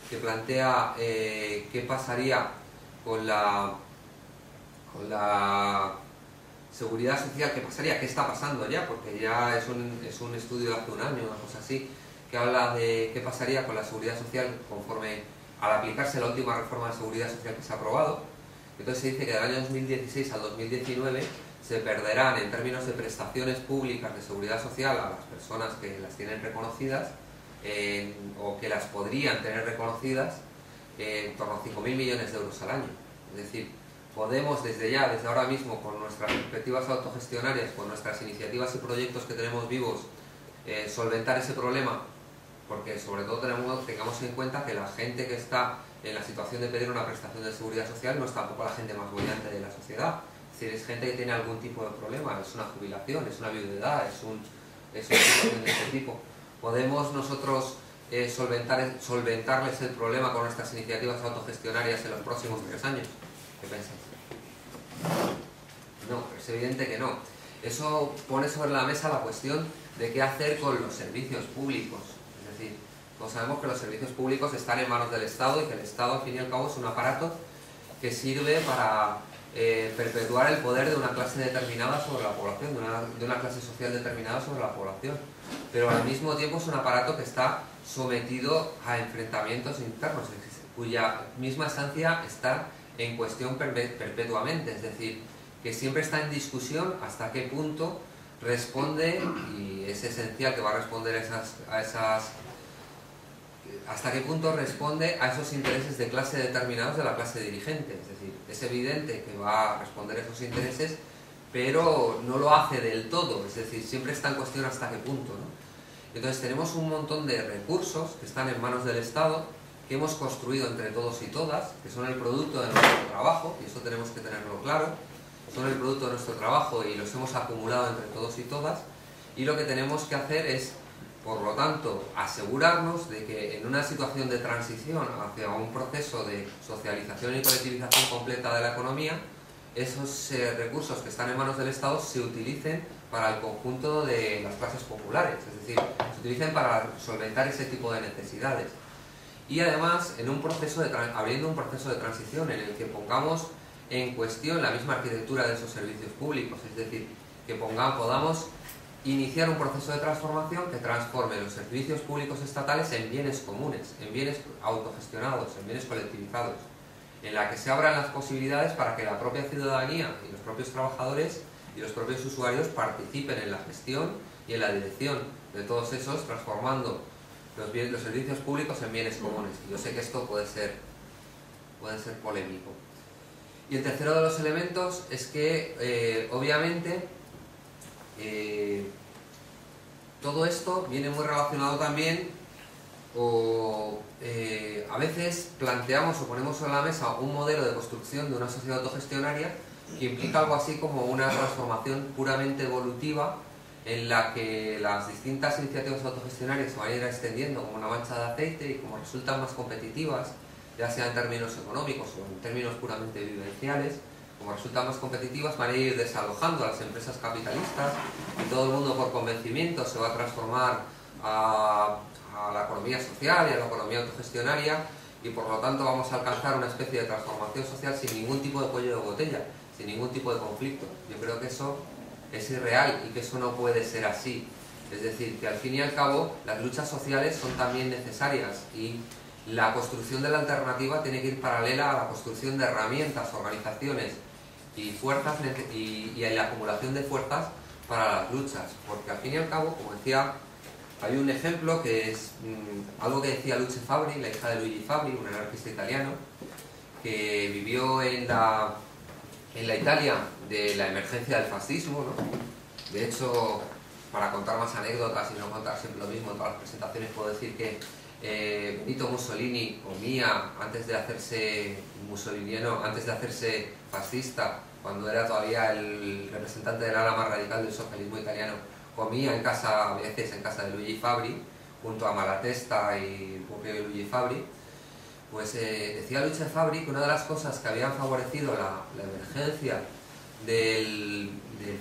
que plantea qué pasaría con la seguridad social, qué está pasando ya, porque ya es un estudio de hace un año, una cosa así, que habla de qué pasaría con la seguridad social conforme al aplicarse la última reforma de seguridad social que se ha aprobado. Entonces se dice que del año 2016 al 2019 se perderán en términos de prestaciones públicas de seguridad social a las personas que las tienen reconocidas o que las podrían tener reconocidas en torno a 5.000 millones de euros al año. Es decir, podemos desde ahora mismo, con nuestras perspectivas autogestionarias, con nuestras iniciativas y proyectos que tenemos vivos, solventar ese problema, porque sobre todo tengamos en cuenta que la gente que está en la situación de pedir una prestación de seguridad social no es tampoco la gente más bollante de la sociedad. Es decir, es gente que tiene algún tipo de problema, es una jubilación, es una viudedad, es una situación de este tipo. ¿Podemos nosotros solventarles el problema con nuestras iniciativas autogestionarias en los próximos 3 años? ¿Qué pensáis? No, es evidente que no. Eso pone sobre la mesa la cuestión de qué hacer con los servicios públicos. Es decir, todos sabemos que los servicios públicos están en manos del Estado y que el Estado, al fin y al cabo, es un aparato que sirve para perpetuar el poder de una clase determinada sobre la población, de una clase social determinada sobre la población. Pero al mismo tiempo es un aparato que está sometido a enfrentamientos internos, cuya misma esencia está en cuestión perpetuamente, es decir, que siempre está en discusión hasta qué punto responde, y es esencial que va a responder hasta qué punto responde a esos intereses de clase determinados de la clase dirigente. Es decir, es evidente que va a responder a esos intereses, pero no lo hace del todo, es decir, siempre está en cuestión hasta qué punto, ¿no? Entonces tenemos un montón de recursos que están en manos del Estado, que hemos construido entre todos y todas, que son el producto de nuestro trabajo, y eso tenemos que tenerlo claro, son el producto de nuestro trabajo y los hemos acumulado entre todos y todas, y lo que tenemos que hacer es, por lo tanto, asegurarnos de que en una situación de transición hacia un proceso de socialización y colectivización completa de la economía, esos recursos que están en manos del Estado se utilicen para el conjunto de las clases populares, es decir, se utilicen para solventar ese tipo de necesidades. Y además, abriendo un proceso de transición en el que pongamos en cuestión la misma arquitectura de esos servicios públicos, es decir, que podamos iniciar un proceso de transformación que transforme los servicios públicos estatales en bienes comunes, en bienes autogestionados, en bienes colectivizados, en la que se abran las posibilidades para que la propia ciudadanía y los propios trabajadores y los propios usuarios participen en la gestión y en la dirección de todos esos, transformando los servicios públicos en bienes comunes. Y yo sé que esto puede ser polémico. Y el tercero de los elementos es que, obviamente, todo esto viene muy relacionado también, a veces planteamos o ponemos sobre la mesa un modelo de construcción de una sociedad autogestionaria que implica algo así como una transformación puramente evolutiva, en la que las distintas iniciativas autogestionarias se van a ir extendiendo como una mancha de aceite y como resultan más competitivas, ya sea en términos económicos o en términos puramente vivenciales, como resultan más competitivas, van a ir desalojando a las empresas capitalistas y todo el mundo por convencimiento se va a transformar a la economía social y a la economía autogestionaria, y por lo tanto vamos a alcanzar una especie de transformación social sin ningún tipo de cuello de botella, sin ningún tipo de conflicto. Yo creo que eso es irreal y que eso no puede ser así. Es decir, que al fin y al cabo las luchas sociales son también necesarias y la construcción de la alternativa tiene que ir paralela a la construcción de herramientas, organizaciones y fuerzas y la acumulación de fuerzas para las luchas, porque al fin y al cabo, como decía, hay un ejemplo que es algo que decía Luce Fabbri, la hija de Luigi Fabbri, un anarquista italiano, que vivió en la Italia de la emergencia del fascismo, ¿no? De hecho, para contar más anécdotas y no contar siempre lo mismo en todas las presentaciones, puedo decir que Benito Mussolini comía antes de hacerse mussoliniano, antes de hacerse fascista, cuando era todavía el representante del ala más radical del socialismo italiano, comía en casa, a veces en casa de Luigi Fabbri, junto a Malatesta y el propio Luigi Fabbri. Pues decía Luce Fabbri que una de las cosas que habían favorecido la emergencia del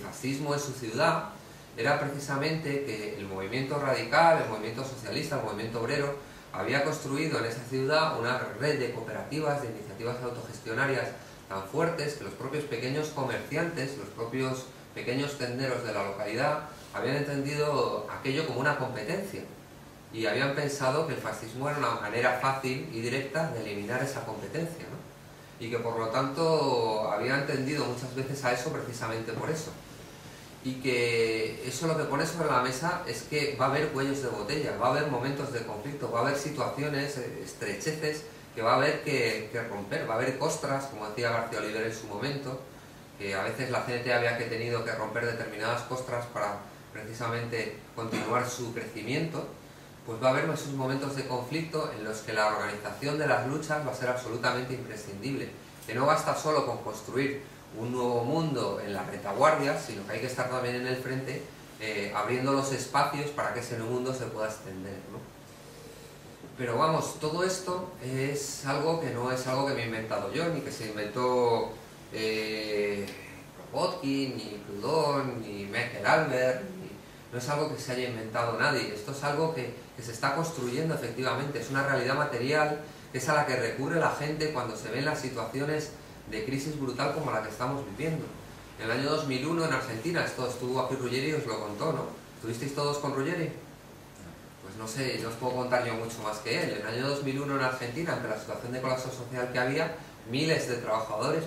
fascismo en su ciudad era precisamente que el movimiento radical, el movimiento socialista, el movimiento obrero, había construido en esa ciudad una red de cooperativas, de iniciativas autogestionarias tan fuertes que los propios pequeños comerciantes, los propios pequeños tenderos de la localidad habían entendido aquello como una competencia y habían pensado que el fascismo era una manera fácil y directa de eliminar esa competencia, ¿no? Y que por lo tanto habían tendido muchas veces a eso precisamente por eso. Y que eso lo que pone sobre la mesa es que va a haber cuellos de botella, va a haber momentos de conflicto, va a haber situaciones, estrecheces que va a haber que romper, va a haber costras, como decía García Oliver en su momento, que a veces la CNT había tenido que romper determinadas costras para precisamente continuar su crecimiento. Pues va a haber esos momentos de conflicto en los que la organización de las luchas va a ser absolutamente imprescindible, que no basta solo con construir un nuevo mundo en la retaguardia, sino que hay que estar también en el frente, abriendo los espacios para que ese nuevo mundo se pueda extender, ¿no? Pero vamos, todo esto es algo que no es algo que me he inventado yo, ni que se inventó Kropotkin, ni Proudhon, ni Michael Albert, no es algo que se haya inventado nadie, esto es algo que se está construyendo efectivamente, es una realidad material que es a la que recurre la gente cuando se ven las situaciones de crisis brutal como la que estamos viviendo. En el año 2001 en Argentina, esto estuvo aquí Ruggeri y os lo contó, ¿no? ¿Estuvisteis todos con Ruggeri? Pues no sé, no os puedo contar yo mucho más que él. En el año 2001 en Argentina, ante la situación de colapso social que había, miles de trabajadores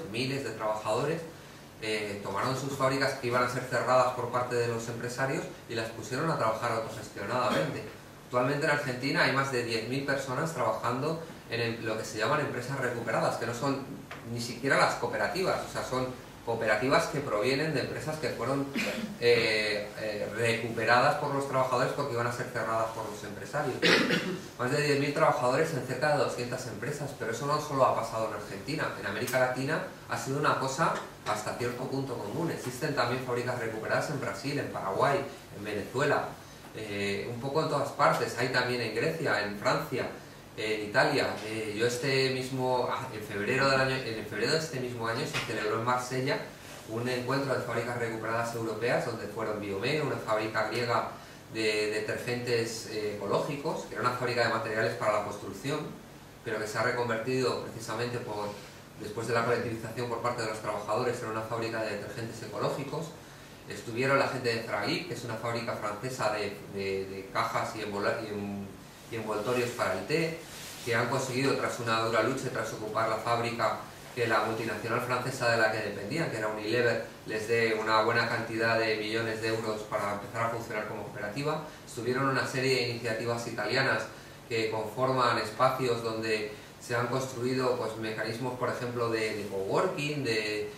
tomaron sus fábricas que iban a ser cerradas por parte de los empresarios y las pusieron a trabajar autogestionadamente. Actualmente en Argentina hay más de 10.000 personas trabajando en lo que se llaman empresas recuperadas, que no son ni siquiera las cooperativas, o sea, son cooperativas que provienen de empresas que fueron recuperadas por los trabajadores porque iban a ser cerradas por los empresarios. Más de 10.000 trabajadores en cerca de 200 empresas, pero eso no solo ha pasado en Argentina, en América Latina ha sido una cosa hasta cierto punto común. Existen también fábricas recuperadas en Brasil, en Paraguay, en Venezuela, un poco en todas partes, hay también en Grecia, en Francia, en Italia. Yo en febrero de este mismo año se celebró en Marsella un encuentro de fábricas recuperadas europeas donde fueron Biome, una fábrica griega de detergentes ecológicos, que era una fábrica de materiales para la construcción, pero que se ha reconvertido precisamente después de la colectivización por parte de los trabajadores en una fábrica de detergentes ecológicos. Estuvieron la gente de Fragip, que es una fábrica francesa de cajas y envoltorios para el té, que han conseguido, tras una dura lucha, tras ocupar la fábrica que la multinacional francesa de la que dependían, que era Unilever, les dé una buena cantidad de millones de euros para empezar a funcionar como cooperativa. Estuvieron una serie de iniciativas italianas que conforman espacios donde se han construido pues, mecanismos, por ejemplo, de coworking, de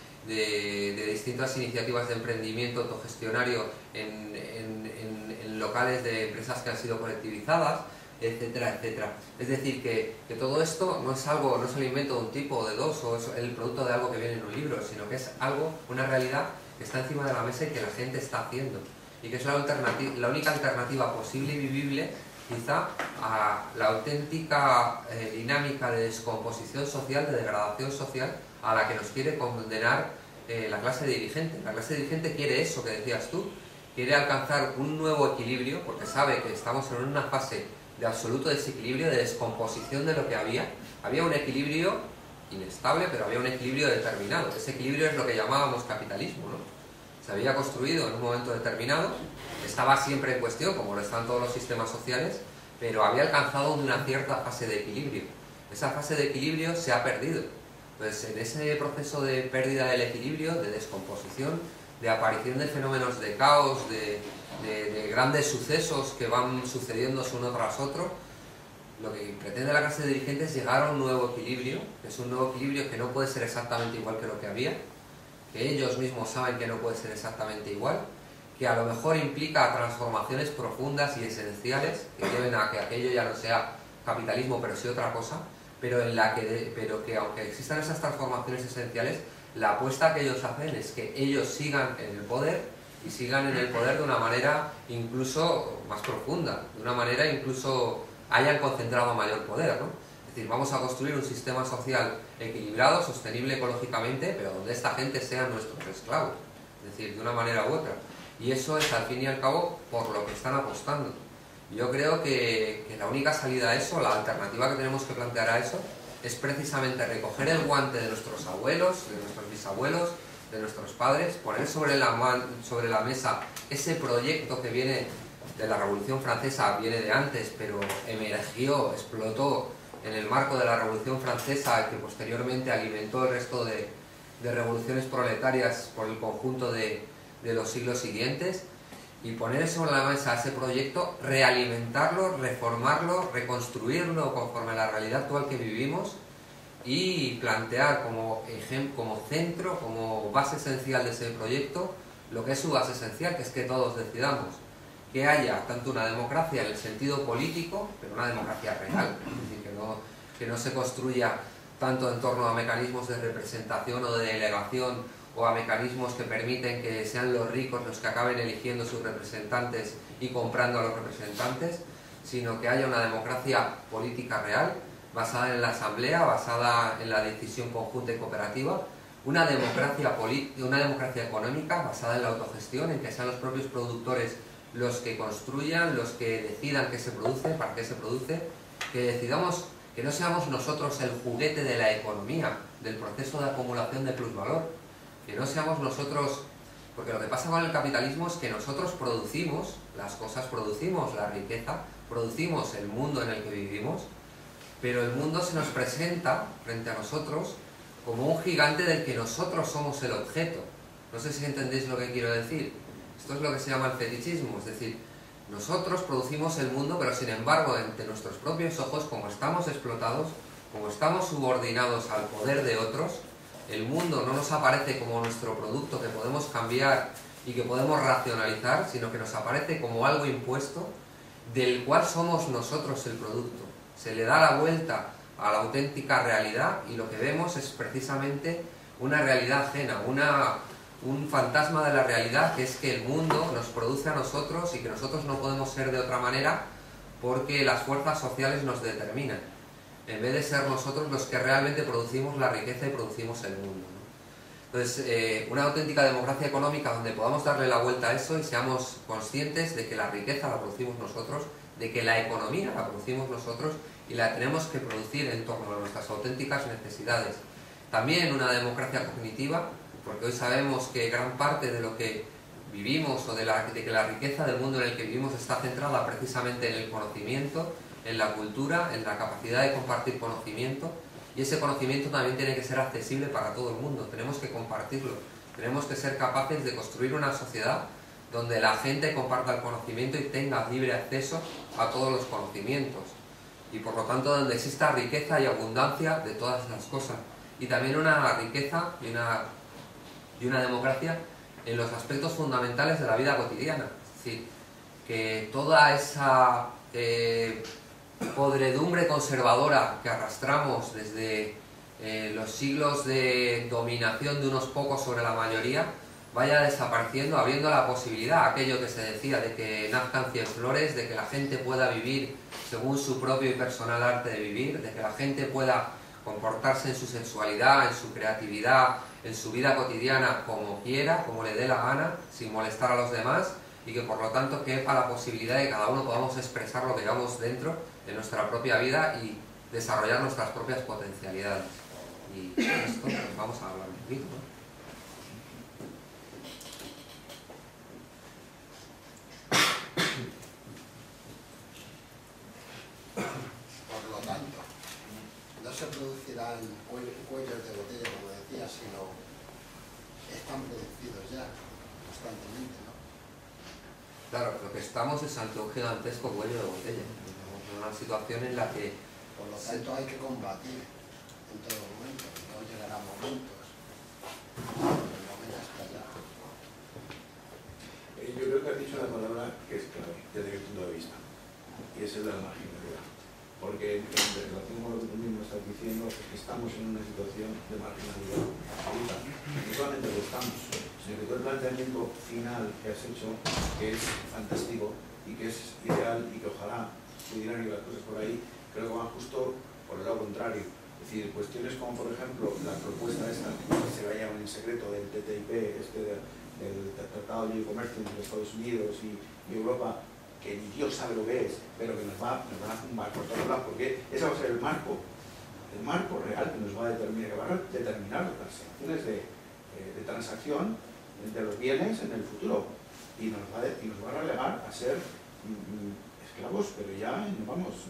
distintas iniciativas de emprendimiento autogestionario en locales de empresas que han sido colectivizadas, etcétera, etcétera. Es decir, que todo esto no es el invento de un tipo o de dos, o es el producto de algo que viene en un libro, sino que es una realidad que está encima de la mesa y que la gente está haciendo, y que es la única alternativa posible y vivible quizá a la auténtica dinámica de descomposición social, de degradación social a la que nos quiere condenar la clase dirigente. La clase dirigente quiere eso que decías tú, quiere alcanzar un nuevo equilibrio, porque sabe que estamos en una fase de absoluto desequilibrio, de descomposición de lo que había. Había un equilibrio inestable, pero había un equilibrio determinado. Ese equilibrio es lo que llamábamos capitalismo, ¿no? Se había construido en un momento determinado, estaba siempre en cuestión, como lo están todos los sistemas sociales, pero había alcanzado una cierta fase de equilibrio. Esa fase de equilibrio se ha perdido. Entonces, en ese proceso de pérdida del equilibrio, de descomposición, de aparición de fenómenos de caos, de grandes sucesos que van sucediéndose uno tras otro, lo que pretende la clase dirigente es llegar a un nuevo equilibrio, que es un nuevo equilibrio que no puede ser exactamente igual que lo que había, que ellos mismos saben que no puede ser exactamente igual, que a lo mejor implica transformaciones profundas y esenciales que lleven a que aquello ya no sea capitalismo pero sí otra cosa, pero que aunque existan esas transformaciones esenciales, la apuesta que ellos hacen es que ellos sigan en el poder y sigan en el poder de una manera incluso más profunda, de una manera incluso hayan concentrado mayor poder, ¿no? Es decir, vamos a construir un sistema social equilibrado, sostenible ecológicamente, pero donde esta gente sea nuestros esclavos, es decir, de una manera u otra. Y eso es al fin y al cabo por lo que están apostando. Yo creo que la única salida a eso, la alternativa que tenemos que plantear a eso, es precisamente recoger el guante de nuestros abuelos, de nuestros bisabuelos, de nuestros padres, poner sobre la mesa ese proyecto que viene de la Revolución Francesa, viene de antes, pero emergió, explotó en el marco de la Revolución Francesa, que posteriormente alimentó el resto de revoluciones proletarias por el conjunto de los siglos siguientes, y poner sobre la mesa ese proyecto, realimentarlo, reformarlo, reconstruirlo conforme a la realidad actual que vivimos y plantear como centro, como base esencial de ese proyecto, lo que es su base esencial, que es que todos decidamos, que haya tanto una democracia en el sentido político, pero una democracia real, es decir, que no se construya tanto en torno a mecanismos de representación o de delegación, o a mecanismos que permiten que sean los ricos los que acaben eligiendo sus representantes y comprando a los representantes, sino que haya una democracia política real, basada en la asamblea, basada en la decisión conjunta y cooperativa, una democracia económica basada en la autogestión, en que sean los propios productores los que construyan, los que decidan qué se produce, para qué se produce, que decidamos que no seamos nosotros el juguete de la economía, del proceso de acumulación de plusvalor, que no seamos nosotros, porque lo que pasa con el capitalismo es que nosotros producimos las cosas, producimos la riqueza, producimos el mundo en el que vivimos, pero el mundo se nos presenta frente a nosotros como un gigante del que nosotros somos el objeto. No sé si entendéis lo que quiero decir. Esto es lo que se llama el fetichismo, es decir, nosotros producimos el mundo, pero sin embargo, ante nuestros propios ojos, como estamos explotados, como estamos subordinados al poder de otros, el mundo no nos aparece como nuestro producto que podemos cambiar y que podemos racionalizar, sino que nos aparece como algo impuesto del cual somos nosotros el producto. Se le da la vuelta a la auténtica realidad y lo que vemos es precisamente una realidad ajena, un fantasma de la realidad, que es que el mundo nos produce a nosotros y que nosotros no podemos ser de otra manera porque las fuerzas sociales nos determinan, en vez de ser nosotros los que realmente producimos la riqueza y producimos el mundo, ¿no? Entonces, una auténtica democracia económica donde podamos darle la vuelta a eso y seamos conscientes de que la riqueza la producimos nosotros, de que la economía la producimos nosotros y la tenemos que producir en torno a nuestras auténticas necesidades. También una democracia cognitiva, porque hoy sabemos que gran parte de lo que vivimos o de que la riqueza del mundo en el que vivimos está centrada precisamente en el conocimiento, en la cultura, en la capacidad de compartir conocimiento, y ese conocimiento también tiene que ser accesible para todo el mundo, tenemos que compartirlo, tenemos que ser capaces de construir una sociedad donde la gente comparta el conocimiento y tenga libre acceso a todos los conocimientos, y por lo tanto donde exista riqueza y abundancia de todas las cosas, y también una riqueza y una democracia en los aspectos fundamentales de la vida cotidiana, es decir, que toda esa podredumbre conservadora que arrastramos desde los siglos de dominación de unos pocos sobre la mayoría vaya desapareciendo, abriendo la posibilidad, aquello que se decía de que nazcan 100 flores, de que la gente pueda vivir según su propio y personal arte de vivir, de que la gente pueda comportarse en su sexualidad, en su creatividad, en su vida cotidiana como quiera, como le dé la gana, sin molestar a los demás, y que por lo tanto quepa la posibilidad de que cada uno podamos expresar lo que llevamos dentro de nuestra propia vida y desarrollar nuestras propias potencialidades. Y de esto pues, vamos a hablar un poquito, ¿no? Por lo tanto, no se producirán cuellos de botella, como decía, sino están producidos ya constantemente, ¿no? Claro, lo que estamos es ante un gigantesco cuello de botella. Estamos en una situación en la que... Por lo tanto hay que combatir en todo momento, no llegará momentos, el momento está ya. Yo creo que has dicho una palabra que es clave desde mi punto de vista, y es el de la marginalidad. Porque en relación con lo que tú mismo estás diciendo, es que estamos en una situación de marginalidad absoluta. No solamente lo estamos, sino que todo el planteamiento final que has hecho, que es fantástico y que es ideal y que ojalá pudieran ir las cosas por ahí, creo que van justo por el lado contrario. Es decir, cuestiones como, por ejemplo, la propuesta esta, que se vaya en secreto del TTIP, del Tratado de Libre Comercio entre Estados Unidos y Europa, que ni Dios sabe lo que es, pero que nos van a zumbar por todos lados, porque ese va a ser el marco real que nos va a determinar, las transacciones de transacción de los bienes en el futuro, y nos va a relegar a ser esclavos, pero ya, vamos,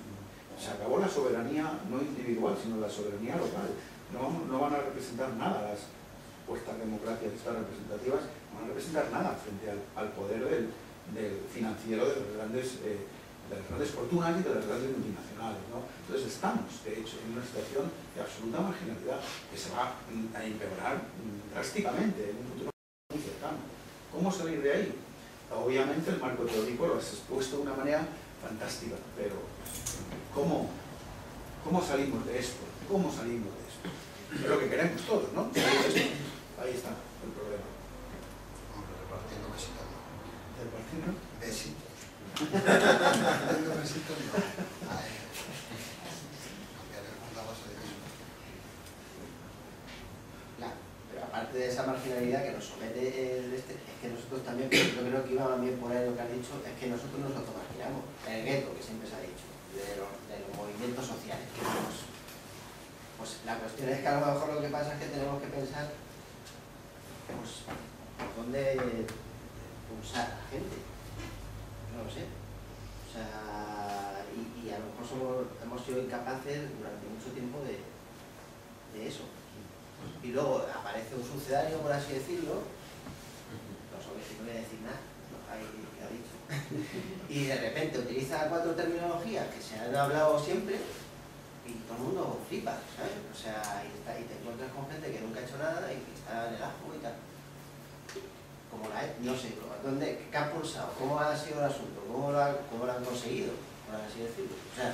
se acabó la soberanía no individual, sino la soberanía local. No van a representar nada las supuestas democracias estas representativas, no van a representar nada frente al poder del financiero de las grandes fortunas y de las grandes multinacionales, ¿no? Entonces estamos, de hecho, en una situación de absoluta marginalidad que se va a empeorar drásticamente en un futuro muy cercano. ¿Cómo salir de ahí? Obviamente el marco teórico lo has expuesto de una manera fantástica, pero ¿cómo salimos de esto? ¿Cómo salimos de esto? Es lo que queremos todos, ¿no? Salir de esto. Ahí está el problema. Hombre, repartiendo besitos, ¿no? ¿Repartiendo? Besitos. Repartiendo besitos, no. Cambiar el mundo a base de besos. Claro, pero aparte de esa marginalidad que nos somete es que nosotros también, pero yo creo que iba también por ahí lo que has dicho, es que nosotros nos automarginamos. El gueto, que siempre se ha dicho, de los movimientos sociales que tenemos. Pues la cuestión es que a lo mejor lo que pasa es que tenemos que pensar pues, por dónde pulsar a la gente. No lo sé. O sea, y a lo mejor hemos sido incapaces durante mucho tiempo de eso. Y luego aparece un sucedáneo, por así decirlo, no voy a decir nada, no, ahí ha dicho, y de repente utiliza 4 terminologías que se han hablado siempre y todo el mundo flipa, ¿sabes? O sea, y te encuentras con gente que nunca ha hecho nada y que está en el ajo y tal. Como no sé, ¿qué han pulsado? ¿Cómo ha sido el asunto? ¿Cómo lo han conseguido? Por así decirlo. O sea,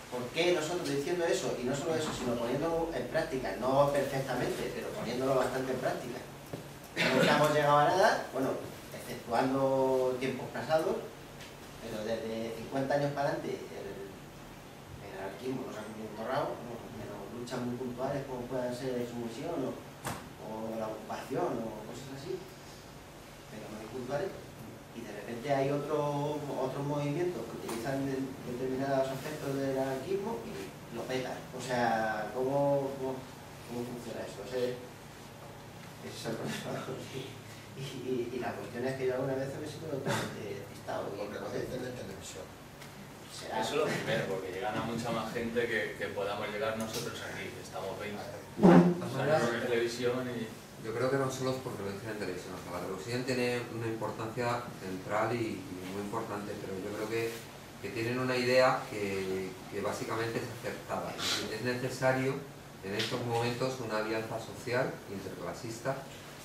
¿por qué nosotros diciendo eso? Y no solo eso, sino poniéndolo en práctica, no perfectamente, pero poniéndolo bastante en práctica. Nunca hemos llegado a nada, bueno, exceptuando tiempos pasados, pero desde 50 años para adelante el anarquismo nos ha borrado, menos luchas muy puntuales como puedan ser la insumisión o la ocupación o cosas así, pero muy puntuales, y de repente hay otros movimientos que utilizan determinados aspectos del anarquismo y lo petan. O sea, ¿cómo funciona eso? Ese es el problema. Y la cuestión es que yo alguna vez me siento totalmente despistado. Porque lo dicen en televisión. Eso es lo primero, porque llegan a mucha más gente que podamos llegar nosotros aquí, que estamos 20. Salimos en televisión y... Yo creo que no solo es porque lo dicen en televisión, o sea, la televisión tiene una importancia central y muy importante, pero yo creo que tienen una idea que básicamente es acertada. Es necesario en estos momentos una alianza social interclasista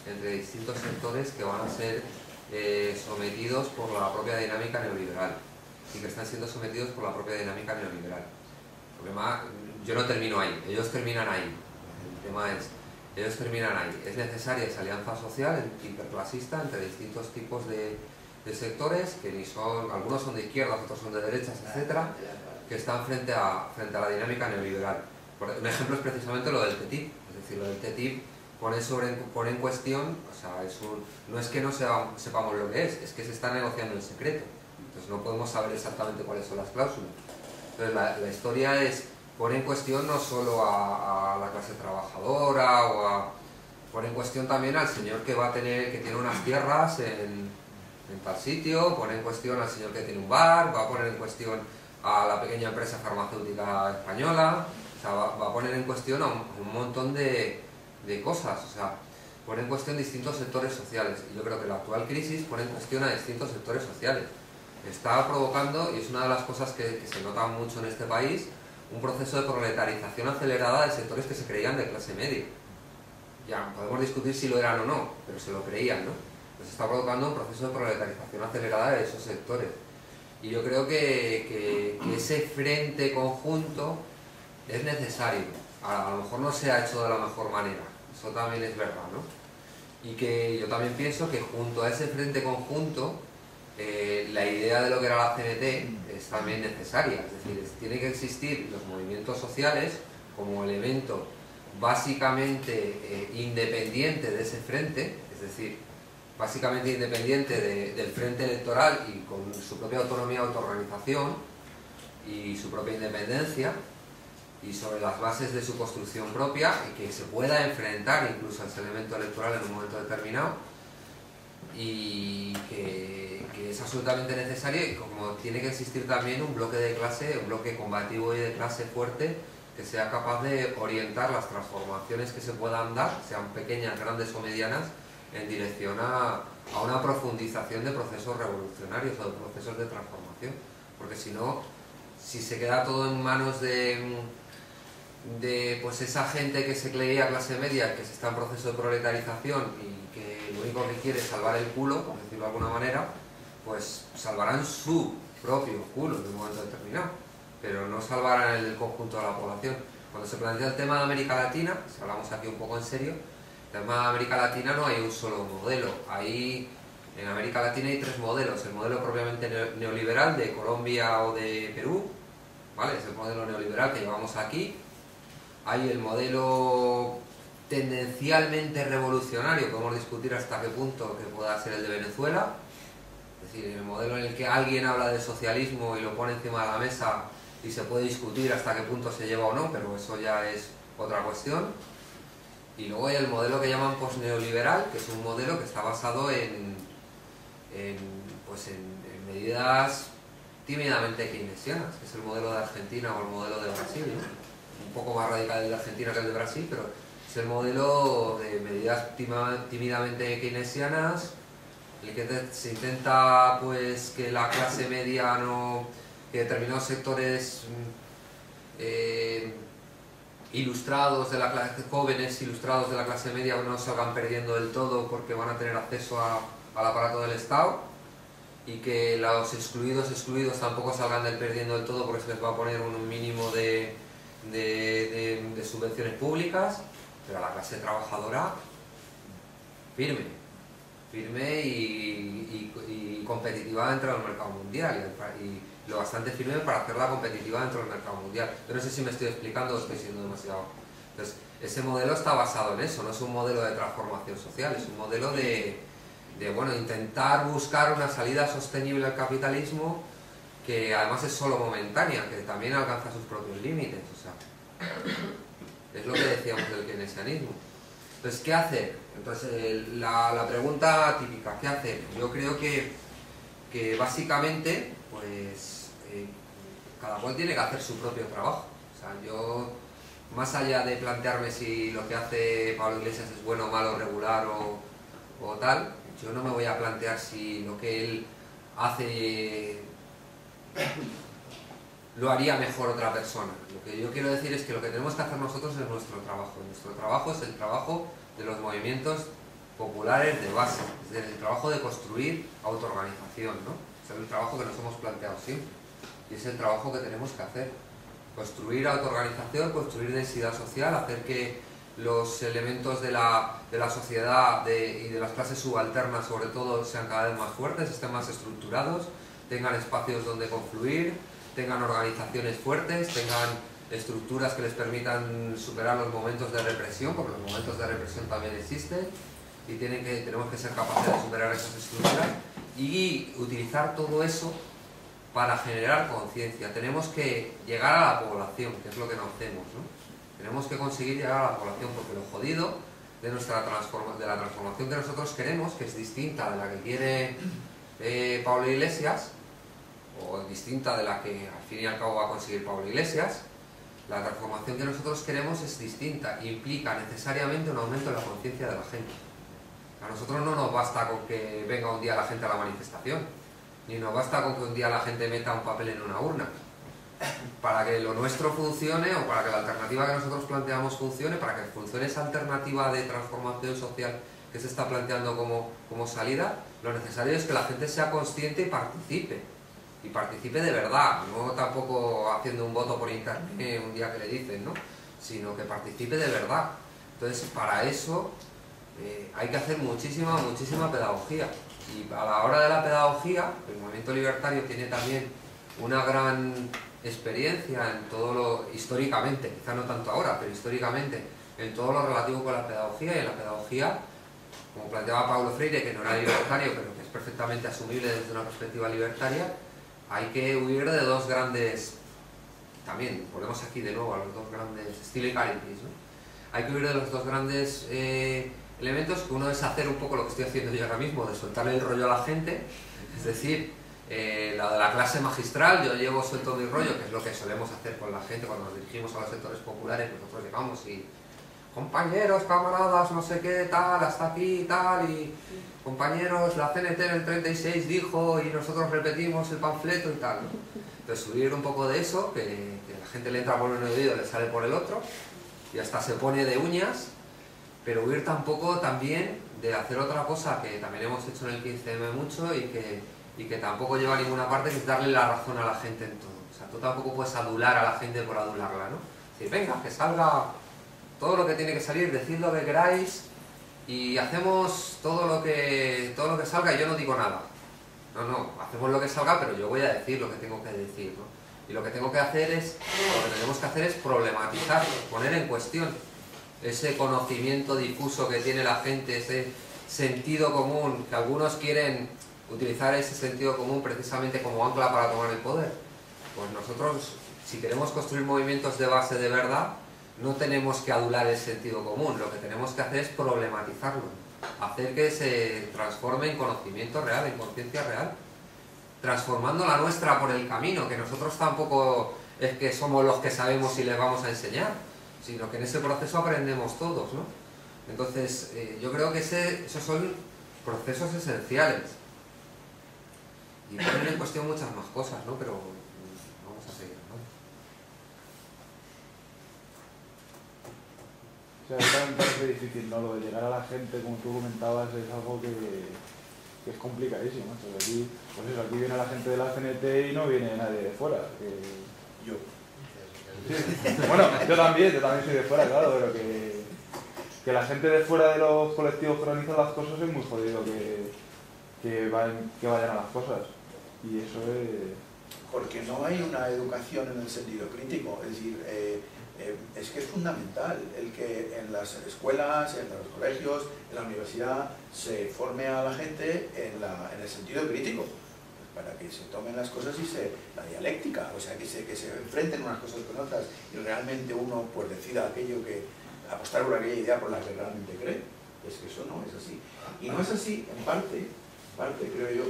entre distintos sectores que van a ser sometidos por la propia dinámica neoliberal y que están siendo sometidos por la propia dinámica neoliberal. El problema, yo no termino ahí, ellos terminan ahí. El tema es, ellos terminan ahí. Es necesaria esa alianza social interclasista entre distintos tipos de sectores, que ni son, algunos son de izquierdas, otros son de derechas, etcétera, que están frente a la dinámica neoliberal. Un ejemplo es precisamente lo del TTIP. Es decir, lo del TTIP pone en cuestión, o sea, no es que no sepamos lo que es que se está negociando en secreto. Entonces no podemos saber exactamente cuáles son las cláusulas. Entonces la historia pone en cuestión no solo a la clase trabajadora, pone en cuestión también al señor que tiene unas tierras en tal sitio, pone en cuestión al señor que tiene un bar, va a poner en cuestión a la pequeña empresa farmacéutica española, O sea, va a poner en cuestión a un montón de cosas, o sea, pone en cuestión distintos sectores sociales. Y yo creo que la actual crisis pone en cuestión a distintos sectores sociales. Está provocando, y es una de las cosas que se nota mucho en este país, un proceso de proletarización acelerada de sectores que se creían de clase media. Ya, podemos discutir si lo eran o no, pero se lo creían, ¿no? Pues está provocando un proceso de proletarización acelerada de esos sectores. Y yo creo que ese frente conjunto es necesario. A lo mejor no se ha hecho de la mejor manera, eso también es verdad, ¿no? Y que yo también pienso que junto a ese frente conjunto, la idea de lo que era la CNT es también necesaria. Es decir, tiene que existir los movimientos sociales como elemento básicamente independiente de ese frente, es decir, básicamente independiente del frente electoral y con su propia autonomía de autoorganización y su propia independencia, y sobre las bases de su construcción propia, y que se pueda enfrentar incluso a ese elemento electoral en un momento determinado, y que es absolutamente necesario, y como tiene que existir también un bloque de clase, un bloque combativo y de clase fuerte, que sea capaz de orientar las transformaciones que se puedan dar, sean pequeñas, grandes o medianas, en dirección a una profundización de procesos revolucionarios o de procesos de transformación. Porque si no, si se queda todo en manos de pues esa gente que se creía clase media, que se está en proceso de proletarización y que lo único que quiere es salvar el culo, por decirlo de alguna manera, pues salvarán su propio culo en un momento determinado, pero no salvarán el conjunto de la población. Cuando se plantea el tema de América Latina, si hablamos aquí un poco en serio, el tema de América Latina no hay un solo modelo. En América Latina hay tres modelos: el modelo propiamente neoliberal de Colombia o de Perú, ¿vale? Es el modelo neoliberal que llevamos aquí. Hay el modelo tendencialmente revolucionario, podemos discutir hasta qué punto que pueda ser el de Venezuela, es decir, el modelo en el que alguien habla de socialismo y lo pone encima de la mesa y se puede discutir hasta qué punto se lleva o no, pero eso ya es otra cuestión. Y luego hay el modelo que llaman postneoliberal, que es un modelo que está basado en medidas tímidamente keynesianas, que es el modelo de Argentina o el modelo de Brasil, ¿no? Un poco más radical el de Argentina que el de Brasil, pero es el modelo de medidas tímidamente keynesianas, en el que se intenta pues que la clase media que determinados sectores ilustrados de la clase, jóvenes ilustrados de la clase media no salgan perdiendo del todo porque van a tener acceso al aparato del Estado, y que los excluidos tampoco salgan perdiendo del todo porque se les va a poner un mínimo de subvenciones públicas, pero a la clase trabajadora firme y competitiva dentro del mercado mundial, y lo bastante firme para hacerla competitiva dentro del mercado mundial. Yo no sé si me estoy explicando o estoy siendo demasiado... Entonces, ese modelo está basado en eso, no es un modelo de transformación social, es un modelo de intentar buscar una salida sostenible al capitalismo, que además es solo momentánea, que también alcanza sus propios límites, o sea, es lo que decíamos del keynesianismo. Entonces, ¿qué hacer? Entonces, la pregunta típica, ¿qué hacer? Yo creo que básicamente, pues, cada cual tiene que hacer su propio trabajo. O sea, yo, más allá de plantearme si lo que hace Pablo Iglesias es bueno, malo, regular o tal, yo no me voy a plantear si lo que él hace lo haría mejor otra persona. Lo que yo quiero decir es que lo que tenemos que hacer nosotros es nuestro trabajo. Nuestro trabajo es el trabajo de los movimientos populares de base, es decir, el trabajo de construir autoorganización, ¿no? Es el trabajo que nos hemos planteado siempre, y es el trabajo que tenemos que hacer. Construir autoorganización, construir densidad social, hacer que los elementos de la sociedad y de las clases subalternas, sobre todo, sean cada vez más fuertes, estén más estructurados, tengan espacios donde confluir, tengan organizaciones fuertes, tengan estructuras que les permitan superar los momentos de represión, porque los momentos de represión también existen, y tenemos que ser capaces de superar esas estructuras y utilizar todo eso para generar conciencia. Tenemos que llegar a la población, que es lo que no hacemos, ¿no? Tenemos que conseguir llegar a la población, porque lo jodido de la transformación que nosotros queremos, que es distinta de la que quiere Pablo Iglesias, o distinta de la que al fin y al cabo va a conseguir Pablo Iglesias, La transformación que nosotros queremos es distinta, implica necesariamente un aumento de la conciencia de la gente. A nosotros no nos basta con que venga un día la gente a la manifestación, ni nos basta con que un día la gente meta un papel en una urna. Para que lo nuestro funcione, o para que la alternativa que nosotros planteamos funcione, para que funcione esa alternativa de transformación social que se está planteando como salida, lo necesario es que la gente sea consciente y participe de verdad, no tampoco haciendo un voto por internet un día que le dicen, ¿no? Sino que participe de verdad. Entonces, para eso hay que hacer muchísima pedagogía. Y a la hora de la pedagogía, el movimiento libertario tiene también una gran experiencia en todo lo, históricamente, quizá no tanto ahora, pero históricamente, en todo lo relativo con la pedagogía. Y en la pedagogía, como planteaba Paulo Freire, que no era libertario, pero que es perfectamente asumible desde una perspectiva libertaria, hay que huir de dos grandes, también volvemos aquí de nuevo a los dos grandes estilo y caritis, ¿no? Hay que huir de los dos grandes elementos, que uno es hacer un poco lo que estoy haciendo yo ahora mismo, de soltarle el rollo a la gente, es decir, la de la clase magistral, yo suelto mi rollo, que es lo que solemos hacer con la gente cuando nos dirigimos a los sectores populares. Nosotros llegamos y compañeros, camaradas, no sé qué, tal, hasta aquí, tal, y compañeros, la CNT en el 36 dijo, y nosotros repetimos el panfleto y tal, ¿no? Entonces subir un poco de eso, que la gente le entra por un oído y le sale por el otro, y hasta se pone de uñas, pero huir tampoco también de hacer otra cosa que también hemos hecho en el 15M mucho y que tampoco lleva a ninguna parte, que es darle la razón a la gente en todo. O sea, tú tampoco puedes adular a la gente por adularla, ¿no? Decir, venga, que salga todo lo que tiene que salir, decid lo que queráis y hacemos todo lo que salga y yo no digo nada. No, hacemos lo que salga, pero yo voy a decir lo que tengo que decir, ¿no? Y lo que tenemos que hacer es problematizar, poner en cuestión ese conocimiento difuso que tiene la gente, ese sentido común, que algunos quieren utilizar ese sentido común precisamente como ancla para tomar el poder. Pues nosotros, si queremos construir movimientos de base de verdad, no tenemos que adular el sentido común, lo que tenemos que hacer es problematizarlo, hacer que se transforme en conocimiento real, en conciencia real, transformando la nuestra por el camino, que nosotros tampoco es que somos los que sabemos y les vamos a enseñar, sino que en ese proceso aprendemos todos, ¿no? Entonces, yo creo que esos son procesos esenciales. Y ponen en cuestión muchas más cosas, ¿no? Pero vamos a seguir, ¿no? O sea, también me parece difícil, ¿no? Lo de llegar a la gente, como tú comentabas, es algo que es complicadísimo, ¿no? Entonces aquí, pues eso, aquí viene la gente de la CNT y no viene nadie de fuera. Yo. Sí. Bueno, yo también soy de fuera, claro, pero que la gente de fuera de los colectivos que organizan las cosas es muy jodido que vayan a las cosas. Y eso es... Porque no hay una educación en el sentido crítico, es decir, es que es fundamental el que en las escuelas, en los colegios, en la universidad se forme a la gente en el sentido crítico, para que se tomen las cosas y la dialéctica, o sea, que se enfrenten unas cosas con otras y realmente uno pues decida apostar por aquella idea por la que realmente cree. Es que eso no es así. Y no es así, en parte creo yo,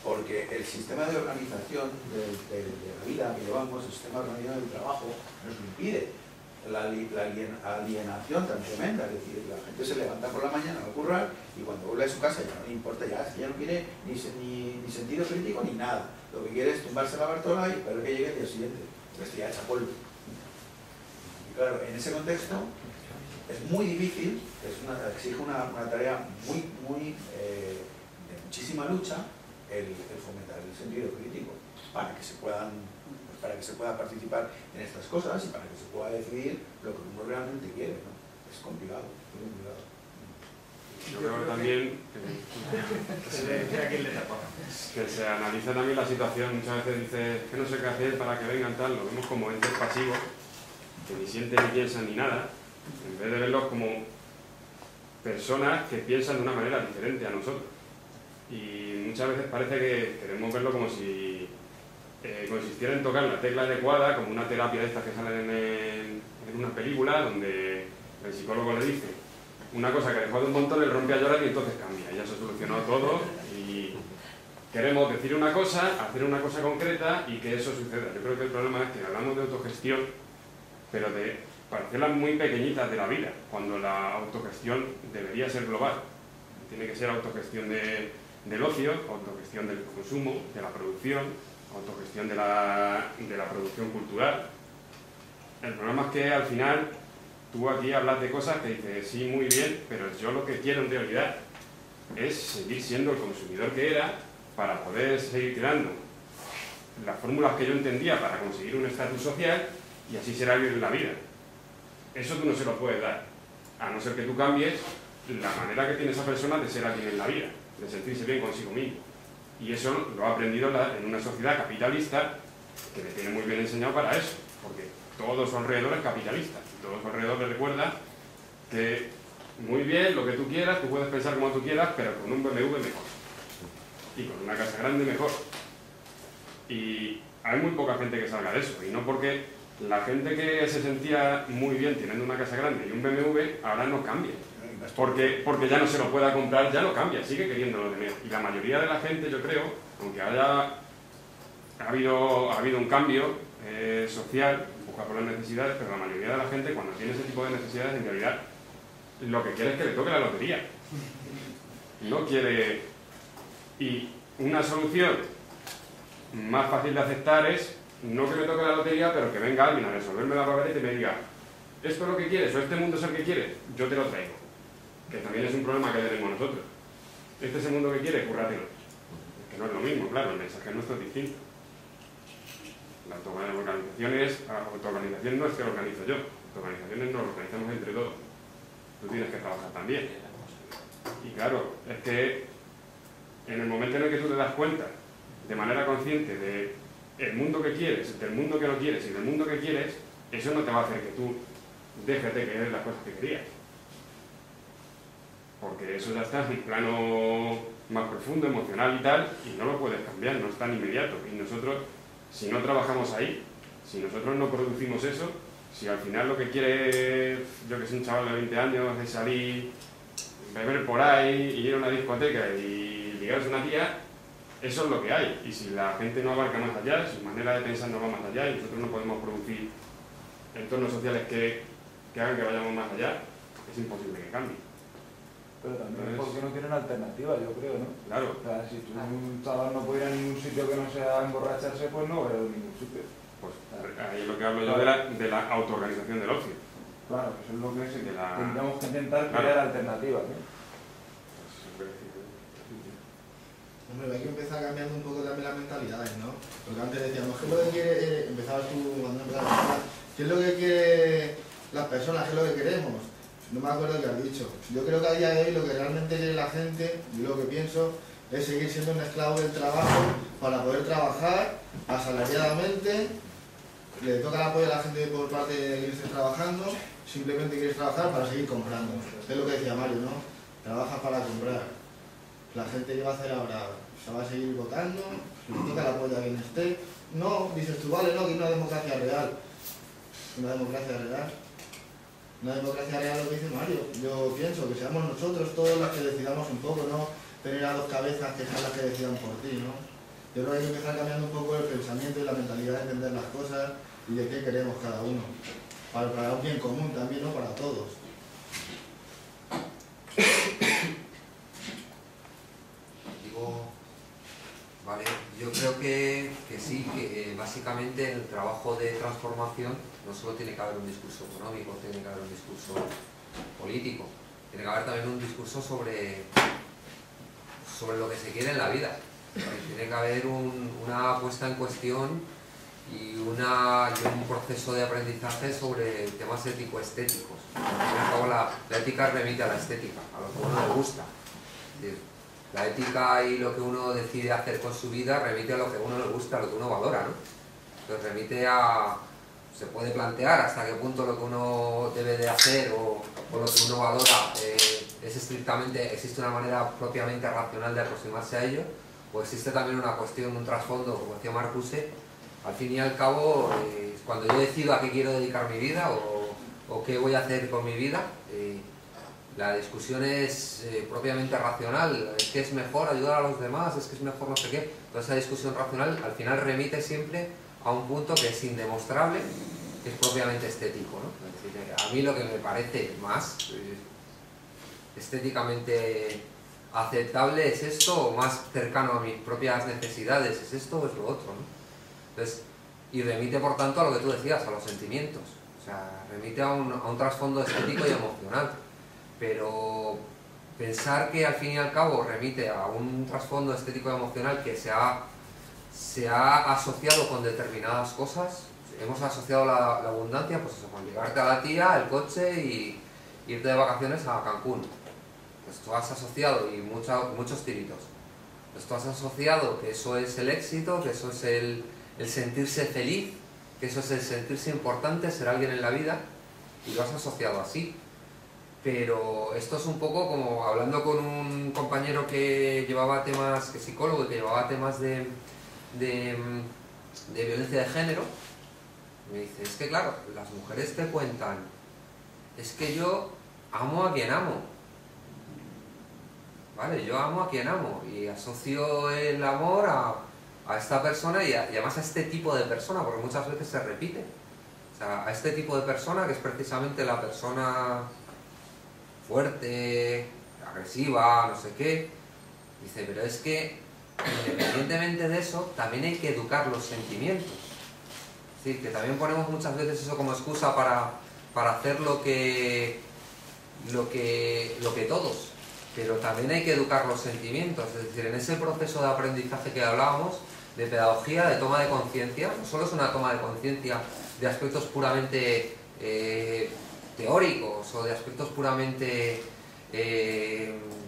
porque el sistema de organización de la vida que llevamos, el sistema de organización del trabajo, nos lo impide. La alienación tan tremenda, es decir, la gente se levanta por la mañana a currar y cuando vuelve a su casa ya no le importa, ya no quiere ni sentido crítico ni nada. Lo que quiere es tumbarse la bartola y esperar que llegue el día siguiente, pues ya hecha polvo. Y claro, en ese contexto es muy difícil, exige una tarea de muchísima lucha el fomentar el sentido crítico para que se pueda participar en estas cosas y para que se pueda decidir lo que uno realmente quiere, ¿no? Es complicado, muy complicado. Yo creo también que se analiza también la situación. Muchas veces dices que no sé qué hacer para que vengan tal, lo vemos como entes pasivos que ni sienten ni piensan ni nada, en vez de verlos como personas que piensan de una manera diferente a nosotros. Y muchas veces parece que queremos verlo como si consistiera en tocar la tecla adecuada, como una terapia de estas que salen en una película, donde el psicólogo le dice una cosa que dejó de un montón, le rompe a llorar y entonces cambia. Ya se solucionó todo y queremos decir una cosa, hacer una cosa concreta y que eso suceda. Yo creo que el problema es que hablamos de autogestión pero de parcelas muy pequeñitas de la vida, cuando la autogestión debería ser global. Tiene que ser autogestión del ocio, autogestión del consumo, de la producción, autogestión de la producción cultural. El problema es que al final tú aquí hablas de cosas que dices, sí, muy bien, pero yo lo que quiero en realidad es seguir siendo el consumidor que era para poder seguir creando las fórmulas que yo entendía para conseguir un estatus social y así será vivir la vida. Eso tú no se lo puedes dar, a no ser que tú cambies la manera que tiene esa persona de ser alguien en la vida, de sentirse bien consigo mismo. Y eso lo ha aprendido en una sociedad capitalista que le tiene muy bien enseñado para eso, porque todo su alrededor es capitalista, y todo su alrededor le recuerda que muy bien, lo que tú quieras, tú puedes pensar como tú quieras, pero con un BMW mejor, y con una casa grande mejor. Y hay muy poca gente que salga de eso, y no porque la gente que se sentía muy bien teniendo una casa grande y un BMW, ahora no cambia. Porque ya no se lo pueda comprar, ya no cambia, sigue queriéndolo tener. Y la mayoría de la gente, yo creo, aunque ha habido un cambio social, busca por las necesidades, pero la mayoría de la gente, cuando tiene ese tipo de necesidades, en realidad lo que quiere es que le toque la lotería. No quiere... Y una solución más fácil de aceptar es no que me toque la lotería, pero que venga alguien a resolverme la papeleta y me diga, esto es lo que quieres o este mundo es el que quieres, yo te lo traigo. Que también es un problema que tenemos nosotros. Este es el mundo que quieres, cúrratelo. Que no es lo mismo, claro, el mensaje nuestro es distinto. La autoorganización no es que lo organizo yo, las autoorganizaciones nos lo organizamos entre todos. Tú tienes que trabajar también. Y claro, es que en el momento en el que tú te das cuenta de manera consciente de el mundo que quieres, del mundo que no quieres y del mundo que quieres, eso no te va a hacer que tú dejes de querer las cosas que querías. Porque eso ya está en un plano más profundo, emocional y tal, y no lo puedes cambiar, no es tan inmediato. Y nosotros, si no trabajamos ahí, si nosotros no producimos eso, si al final lo que quiere, yo que soy un chaval de 20 años, es salir, beber por ahí, y ir a una discoteca y ligarse a una tía, eso es lo que hay. Y si la gente no abarca más allá, su manera de pensar no va más allá, y nosotros no podemos producir entornos sociales que hagan que vayamos más allá, es imposible que cambie. Pero también es porque no tienen alternativa, yo creo, ¿no? Claro. O sea, si un chaval no puede ir a ningún sitio que no sea emborracharse, pues no va a ir a ningún sitio. Pues ahí es lo que hablo yo de la autoorganización del ocio. Claro, eso es lo que tendríamos tendríamos que intentar crear alternativas, ¿no? Hombre, hay que empezar cambiando un poco también las mentalidades, ¿no? Porque antes decíamos, ¿qué es lo que quiere? Empezabas tú cuando empezabas a hablar, ¿qué es lo que quiere las personas? ¿Qué es lo que queremos? No me acuerdo qué has dicho. Yo creo que a día de hoy lo que realmente quiere la gente, yo lo que pienso, es seguir siendo un esclavo del trabajo para poder trabajar asalariadamente. Le toca el apoyo a la gente por parte de quien esté trabajando, simplemente quieres trabajar para seguir comprando. Es lo que decía Mario, ¿no? Trabajas para comprar. La gente que va a hacer ahora, se va a seguir votando, le toca el apoyo a quien esté. No, dices tú, vale, no, que una democracia real. Una democracia real. Una democracia real lo que dice Mario. Yo pienso que seamos nosotros todos los que decidamos un poco, no tener a dos cabezas que sean las que decidan por ti, ¿no? Yo creo que hay que empezar cambiando un poco el pensamiento y la mentalidad de entender las cosas y de qué queremos cada uno. Para un bien común también, no para todos. Vale, yo creo que sí, que básicamente el trabajo de transformación no solo tiene que haber un discurso económico, tiene que haber un discurso político, tiene que haber también un discurso sobre lo que se quiere en la vida. Tiene que haber una puesta en cuestión y un proceso de aprendizaje sobre temas ético-estéticos. Al fin y al cabo, la ética remite a la estética, a lo que a uno le gusta. Es decir, la ética y lo que uno decide hacer con su vida remite a lo que a uno le gusta, a lo que uno valora, ¿no? Entonces remite a... se puede plantear hasta qué punto lo que uno debe de hacer o lo que uno valora es estrictamente, existe una manera propiamente racional de aproximarse a ello, o existe también una cuestión, un trasfondo, como decía Marcuse. Al fin y al cabo, cuando yo decido a qué quiero dedicar mi vida o qué voy a hacer con mi vida, la discusión es propiamente racional. Es que es mejor ayudar a los demás, es que es mejor no sé qué. Toda esa discusión racional al final remite siempre a un punto que es indemostrable, es propiamente estético, ¿no? Es decir, a mí lo que me parece más estéticamente aceptable es esto, o más cercano a mis propias necesidades es esto o es lo otro, ¿no? Entonces, y remite por tanto a lo que tú decías, a los sentimientos, o sea, remite a un trasfondo estético y emocional, pero pensar que al fin y al cabo remite a un trasfondo estético y emocional que se ha asociado con determinadas cosas, hemos asociado la abundancia, pues eso, con ligarte a la tía, el coche y irte de vacaciones a Cancún. Pues tú has asociado, y muchos tiritos, pues tú has asociado que eso es el éxito, que eso es el sentirse feliz, que eso es el sentirse importante, ser alguien en la vida, y lo has asociado así. Pero esto es un poco como hablando con un compañero que llevaba temas, que es psicólogo, y que llevaba temas de violencia de género, me dice, es que claro, las mujeres te cuentan, es que yo amo a quien amo. Vale, yo amo a quien amo y asocio el amor a esta persona y además a este tipo de persona, porque muchas veces se repite. O sea, a este tipo de persona que es precisamente la persona fuerte, agresiva, no sé qué. Dice, pero es que independientemente de eso, también hay que educar los sentimientos. Sí, que también ponemos muchas veces eso como excusa para hacer lo que todos. Pero también hay que educar los sentimientos, es decir, en ese proceso de aprendizaje que hablábamos, de pedagogía, de toma de conciencia, no solo es una toma de conciencia de aspectos puramente teóricos o de aspectos puramente,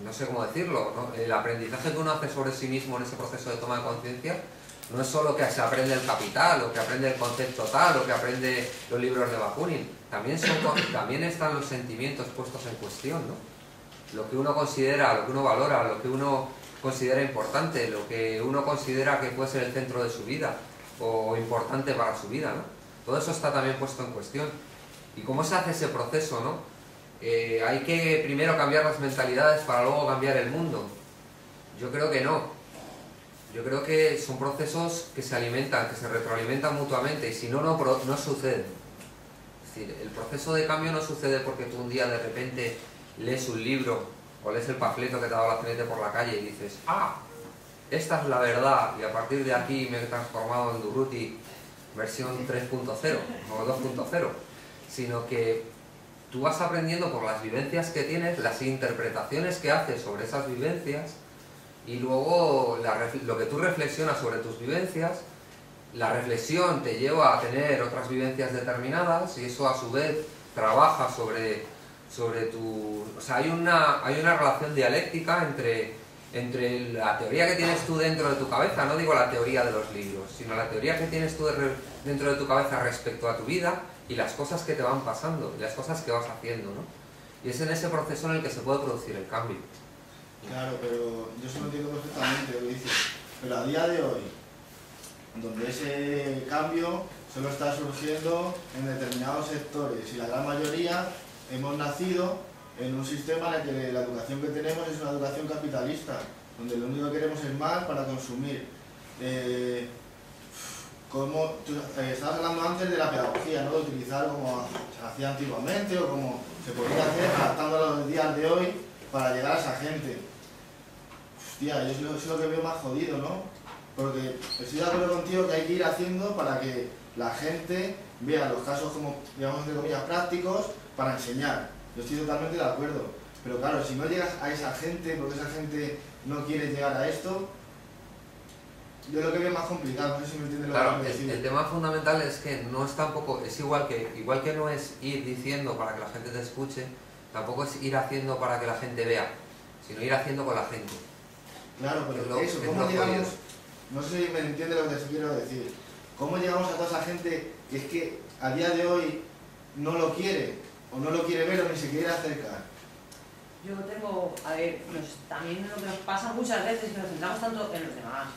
no sé cómo decirlo, ¿no? El aprendizaje que uno hace sobre sí mismo en ese proceso de toma de conciencia no es solo que se aprende el capital, o que aprende el concepto tal, o que aprende los libros de Bakunin, también están los sentimientos puestos en cuestión, ¿no? Lo que uno considera, lo que uno valora, lo que uno considera importante, lo que uno considera que puede ser el centro de su vida o importante para su vida, ¿no? Todo eso está también puesto en cuestión. ¿Y cómo se hace ese proceso, no? ¿Hay que primero cambiar las mentalidades para luego cambiar el mundo? Yo creo que no. Yo creo que son procesos que se alimentan, que se retroalimentan mutuamente y si no, no sucede. Es decir, el proceso de cambio no sucede porque tú un día de repente lees un libro o lees el panfleto que te ha dado la gente por la calle y dices, ¡ah! Esta es la verdad y a partir de aquí me he transformado en Durruti versión 3.0 o 2.0, sino que tú vas aprendiendo por las vivencias que tienes, las interpretaciones que haces sobre esas vivencias y luego lo que tú reflexionas sobre tus vivencias, la reflexión te lleva a tener otras vivencias determinadas y eso a su vez trabaja sobre tu... O sea, hay una relación dialéctica entre la teoría que tienes tú dentro de tu cabeza, no digo la teoría de los libros, sino la teoría que tienes tú dentro de tu cabeza respecto a tu vida y las cosas que te van pasando, y las cosas que vas haciendo, ¿no? Y es en ese proceso en el que se puede producir el cambio. Claro, pero yo se lo entiendo perfectamente lo que dices, pero a día de hoy, donde ese cambio solo está surgiendo en determinados sectores y la gran mayoría hemos nacido en un sistema en el que la educación que tenemos es una educación capitalista, donde lo único que queremos es más para consumir. Como tú estabas hablando antes de la pedagogía, ¿no? De utilizar como se hacía antiguamente o como se podría hacer adaptándolo a los días de hoy para llegar a esa gente. Hostia, yo es lo que veo más jodido, ¿no? Porque estoy de acuerdo contigo que hay que ir haciendo para que la gente vea los casos como, digamos, entre comillas, prácticos para enseñar. Yo estoy totalmente de acuerdo. Pero claro, si no llegas a esa gente, porque esa gente no quiere llegar a esto, yo lo que veo más complicado, no sé si me entiendes lo que quiero decir. El tema fundamental es que no es tampoco, es igual que no es ir diciendo para que la gente te escuche, tampoco es ir haciendo para que la gente vea, sino ir haciendo con la gente. Claro, pero eso, ¿cómo llegamos? No sé si me entiende lo que te quiero decir. ¿Cómo llegamos a toda esa gente que es que a día de hoy no lo quiere, o no lo quiere ver o ni se quiere acercar? Yo tengo, a ver, también lo que nos pasa muchas veces es que nos centramos tanto en los demás,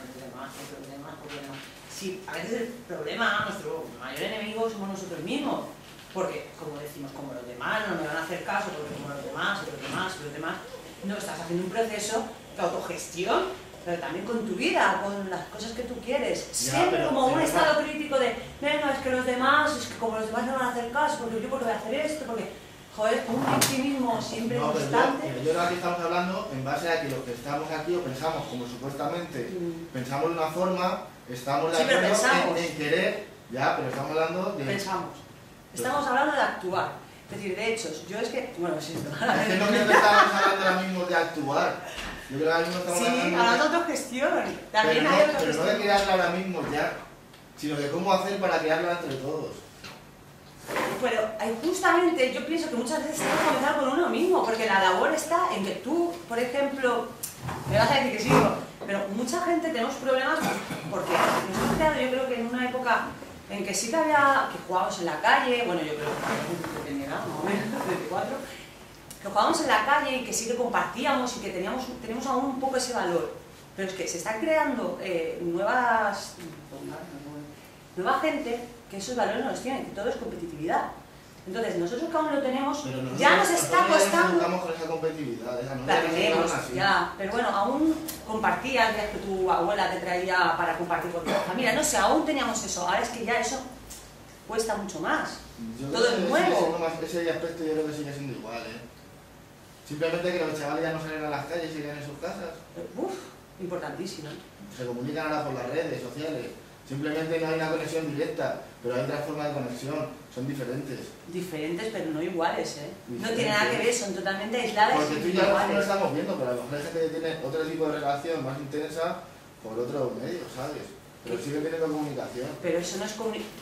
porque no. Sí, a veces el problema, nuestro mayor enemigo somos nosotros mismos, porque como decimos, como los demás no me van a hacer caso, porque como los demás, no, estás haciendo un proceso de autogestión, pero también con tu vida, con las cosas que tú quieres, siempre como un estado crítico de, venga, es que los demás, es que como los demás no van a hacer caso, porque yo porque voy a hacer esto, porque, joder, un victimismo siempre constante. Yo creo que aquí estamos hablando en base a que los que estamos aquí o pensamos como supuestamente pensamos de una forma, estamos de acuerdo en querer, ya, pero estamos hablando de... Estamos hablando de actuar, es decir, de hechos. Yo es que, bueno, sí, es que no creo que estamos hablando ahora mismo de actuar. Yo creo que ahora mismo estamos hablando de autogestión. También hay autogestión. Pero no de crearlo ahora mismo ya, sino de cómo hacer para crearlo entre todos. Pero justamente yo pienso que muchas veces se debe comenzar con uno mismo, porque la labor está en que tú, por ejemplo, me vas a decir que sí, pero mucha gente tenemos problemas porque nos hemos quedado, yo creo que en una época en que sí que había, que jugábamos en la calle, bueno, yo creo que tenía más o menos, 34, que jugábamos en la calle y que sí que compartíamos y que tenemos aún un poco ese valor, pero es que se están creando nueva gente que esos valores no los tienen, que todo es competitividad. Entonces, nosotros que aún lo tenemos, ya nos está costando... Nosotros con esa competitividad, la tenemos, ya, pero bueno, aún compartías, que tu abuela te traía para compartir con tu familia, no sé, aún teníamos eso, ahora es que ya eso cuesta mucho más, todo es nuevo. Ese aspecto yo creo que sigue siendo igual, ¿eh? Simplemente que los chavales ya no salen a las calles y siguen en sus casas. Importantísimo. Se comunican ahora por las redes sociales. Simplemente no hay una conexión directa, pero hay otras formas de conexión, son diferentes. Diferentes, pero no iguales, ¿eh? Diferentes. No tiene nada que ver, son totalmente aisladas. Porque tú y yo no lo estamos viendo, pero a lo mejor hay gente que tiene otro tipo de relación más intensa por otro medio, ¿sabes? Pero sigue teniendo comunicación. Pero eso no es comunicación.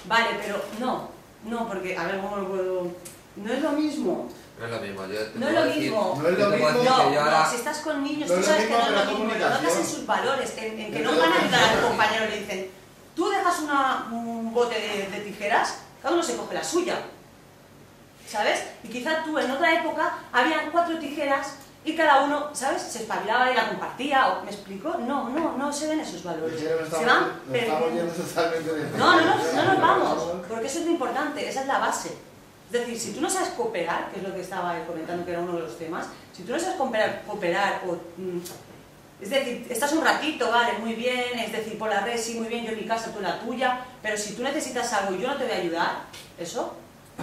Vale, pero no, porque, a ver, ¿cómo lo puedo...? No es lo mismo. No es lo mismo, no es lo mismo. No es lo mismo. No, si estás con niños, tú sabes que no es lo mismo, lo notas en sus valores, en que no van a ayudar al compañero y le dicen, tú dejas un bote de tijeras, cada uno se coge la suya, ¿sabes? Y quizá tú en otra época habían 4 tijeras y cada uno, ¿sabes? Se espabilaba y la compartía, o, ¿me explico? No se ven esos valores. Se van perdiendo. No nos vamos, porque eso es lo importante, esa es la base. Es decir, si tú no sabes cooperar, que es lo que estaba comentando que era uno de los temas, si tú no sabes cooperar o... Es decir, estás un ratito, vale, muy bien, es decir, por la red, sí, muy bien, yo en mi casa, tú en la tuya, pero si tú necesitas algo y yo no te voy a ayudar, eso,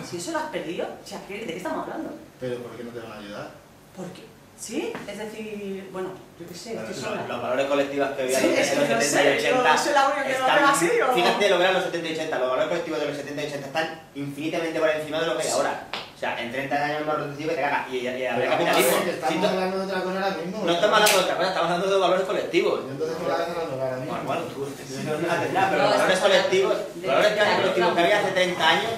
si eso lo has perdido, ¿de qué estamos hablando? ¿Pero por qué no te van a ayudar? Porque, ¿sí? Es decir, bueno, yo qué sé, estoy sola. Los valores colectivos que había en los 70 y 80 no soy la única que lo veo así, ¿o? Fíjate lo que eran los 70 y 80, los valores colectivos de los 70 y 80 están infinitamente por encima de lo que hay ahora. O sea, en 30 años hemos reducido que te cagas. Y habrá capitalismo. Estamos hablando de otra cosa ahora mismo. No estamos hablando de otra cosa, estamos hablando de valores colectivos. Y entonces no la estás hablando ahora mismo. Bueno, tú no la tendrás, pero los valores colectivos, que había hace 30 años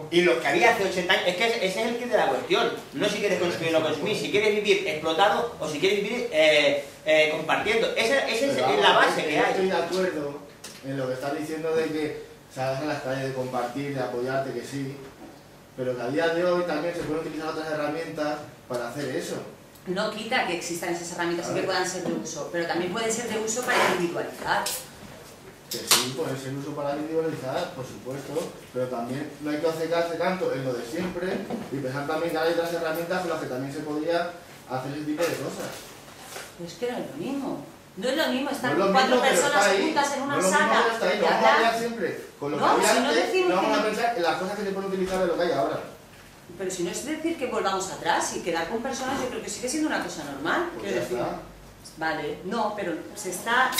y los que había hace 80 años, es que ese es el kit de la cuestión. No si quieres consumir o no consumir, si quieres vivir explotado o si quieres vivir compartiendo. Esa es la base que hay. Estoy de acuerdo en lo que estás diciendo de que salgas a las calles, de compartir, de apoyarte, que sí. Pero que a día de hoy también se pueden utilizar otras herramientas para hacer eso. No quita que existan esas herramientas y que puedan ser de uso, pero también pueden ser de uso para individualizar. Que sí, pueden ser de uso para individualizar, por supuesto, pero también no hay que obcecarse tanto en lo de siempre y pensar también que hay otras herramientas con las que también se podría hacer ese tipo de cosas. Pero es que no es lo mismo. No es lo mismo estar no con 4 personas juntas en una sala. No vamos a hablar siempre con lo que había antes, no vamos a pensar en las cosas que se pueden utilizar de lo que hay ahora. Pero si no es decir que volvamos atrás y quedar con personas, yo creo que sigue siendo una cosa normal. Pues ya está. Vale, no, pero se está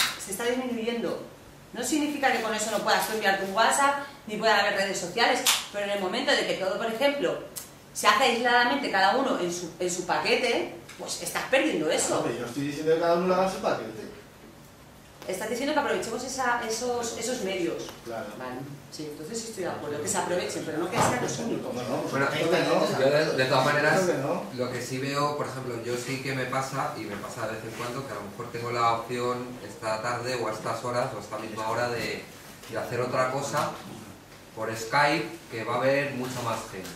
disminuyendo. No significa que con eso no puedas enviar tu WhatsApp, ni puedan haber redes sociales, pero en el momento de que todo, por ejemplo, se hace aisladamente cada uno en su paquete, pues estás perdiendo eso. No, pero yo no estoy diciendo que cada uno lo haga en su paquete. Estás diciendo que aprovechemos esos medios. Claro. Vale, sí, entonces estoy de acuerdo, que se aprovechen, pero no que sean los únicos. Bueno, yo de todas maneras, lo que sí veo, por ejemplo, yo sí que me pasa, y me pasa de vez en cuando, que a lo mejor tengo la opción esta tarde o a estas horas o a esta misma hora de hacer otra cosa por Skype, que va a haber mucha más gente,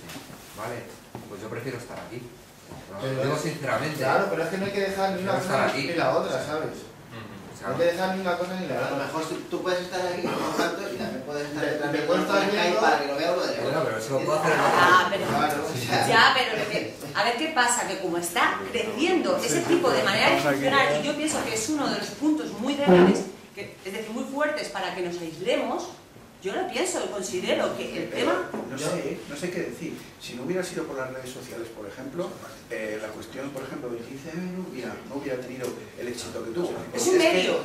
¿vale? Pues yo prefiero estar aquí. Lo digo sinceramente. Claro, pero es que no hay que dejar ni una cosa ni la otra, ¿sabes? No hay que dejar ni una cosa ni la otra. A lo mejor tú puedes estar aquí con un tanto y también puedes estar detrás de Skype para que lo vea uno de ellos. Bueno, pero eso lo puedo hacer a ver qué pasa, que como está creciendo ese tipo de manera de funcionar, y yo pienso que es uno de los puntos muy débiles, es decir, muy fuertes para que nos aislemos, Yo lo pienso, considero que el tema... No sé qué decir. Si no hubiera sido por las redes sociales, por ejemplo, la cuestión, por ejemplo, del 15M no hubiera tenido el éxito que tuvo. Es un medio.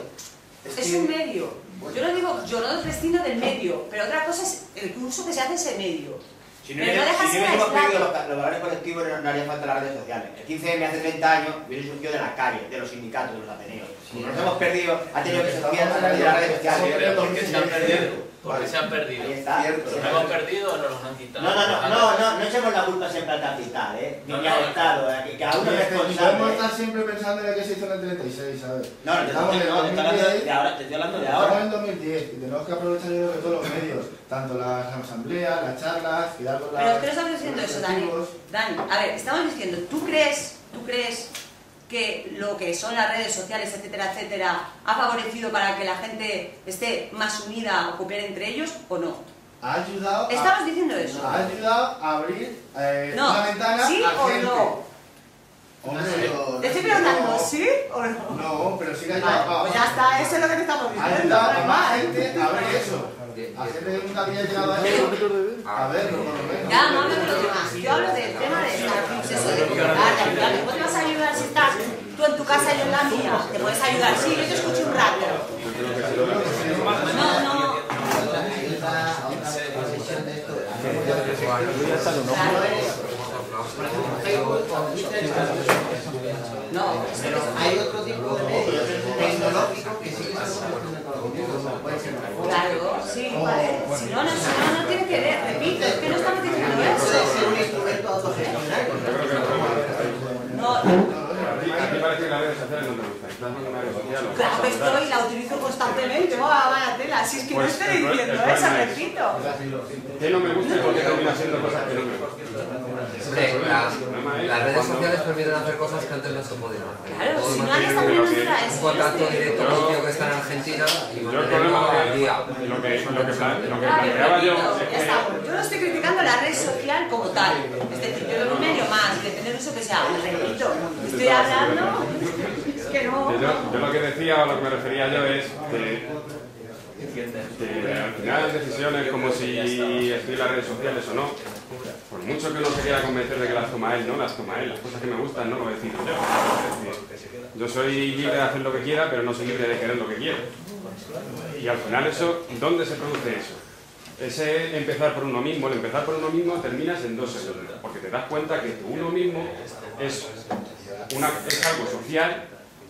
Es un medio. Yo lo digo, yo lo prescindo del medio, pero otra cosa es el uso que se hace de ese medio. Si no hubiésemos perdido los valores colectivos, no haría falta las redes sociales. El 15M hace 30 años hubiese surgido de la calle, de los sindicatos, de los ateneos. Como nos hemos perdido, ha tenido que surgir a través de las redes sociales. ¿Por qué se han perdido? Porque se han perdido. Ahí está. ¿Los hemos perdido o no los han quitado? No echemos la culpa siempre al capital, ni al Estado, que cada uno es responsable. Podemos estar siempre pensando en el que se hizo en el 36, ¿sabes? Estamos en el 2010, te estoy hablando de ahora. Estamos en el 2010 y tenemos que aprovechar yo creo que todos los medios, tanto las asambleas, las charlas, cuidar con las... Pero es que no estamos diciendo eso, Dani. Dani, a ver, estamos diciendo, ¿tú crees que lo que son las redes sociales, etcétera, etcétera, ha favorecido para que la gente esté más unida o coopere entre ellos o no? Ha ayudado... Estamos diciendo eso. Ha ayudado a abrir no, una ventana ¿sí a o gente. no? ¿Te estoy preguntando, sí o no? No, pero sí que ha ayudado... Pues ya está, eso es lo que te estamos diciendo. Ha ayudado a más gente a abrir eso. A gente que nunca había llegado a eso. A verlo, por lo menos. Ya, no hablo de los demás. Yo hablo del tema de Starbucks, eso de ayudar. ¿Cómo te vas a ayudar si estás tú en tu casa y yo en la mía? ¿Te puedes ayudar? Sí, yo te escucho un rato. No. No, pero hay otro tipo de medios tecnológicos que sí que claro, sí, vale. Si no tiene que ver, repito, es que no estamos diciendo eso. Puede ser un instrumento autogestionario. ¿A ti parece que las redes sociales no te gustan? ¿Estás en una red social? Claro que estoy, la utilizo constantemente, vaya tela, si es que no estoy diciendo eso, repito. ¿Qué no me gusta y por qué termina haciendo cosas que no me gustan? Las redes sociales permiten hacer cosas que antes no se podían hacer. Claro, si nadie está poniendo en duda eso. Un contacto directo con un tío que está en Argentina y mantenerlo al día. Lo que planteaba yo... Ya está, yo no estoy criticando la red social como tal. Es decir, yo veo un medio más, de tener uso que sea, repito, estoy hablando, es que no... Yo lo que decía o lo que me refería yo es que al final decisiones como si estoy en las redes sociales o no, por mucho que uno se quiera convencer de que las toma él, no las toma él, las cosas que me gustan no lo decido yo. Es decir, yo soy libre de hacer lo que quiera, pero no soy libre de querer lo que quiero. Y al final eso, ¿dónde se produce eso? Ese empezar por uno mismo, el empezar por uno mismo terminas en 2 segundos, porque te das cuenta que tu uno mismo es algo social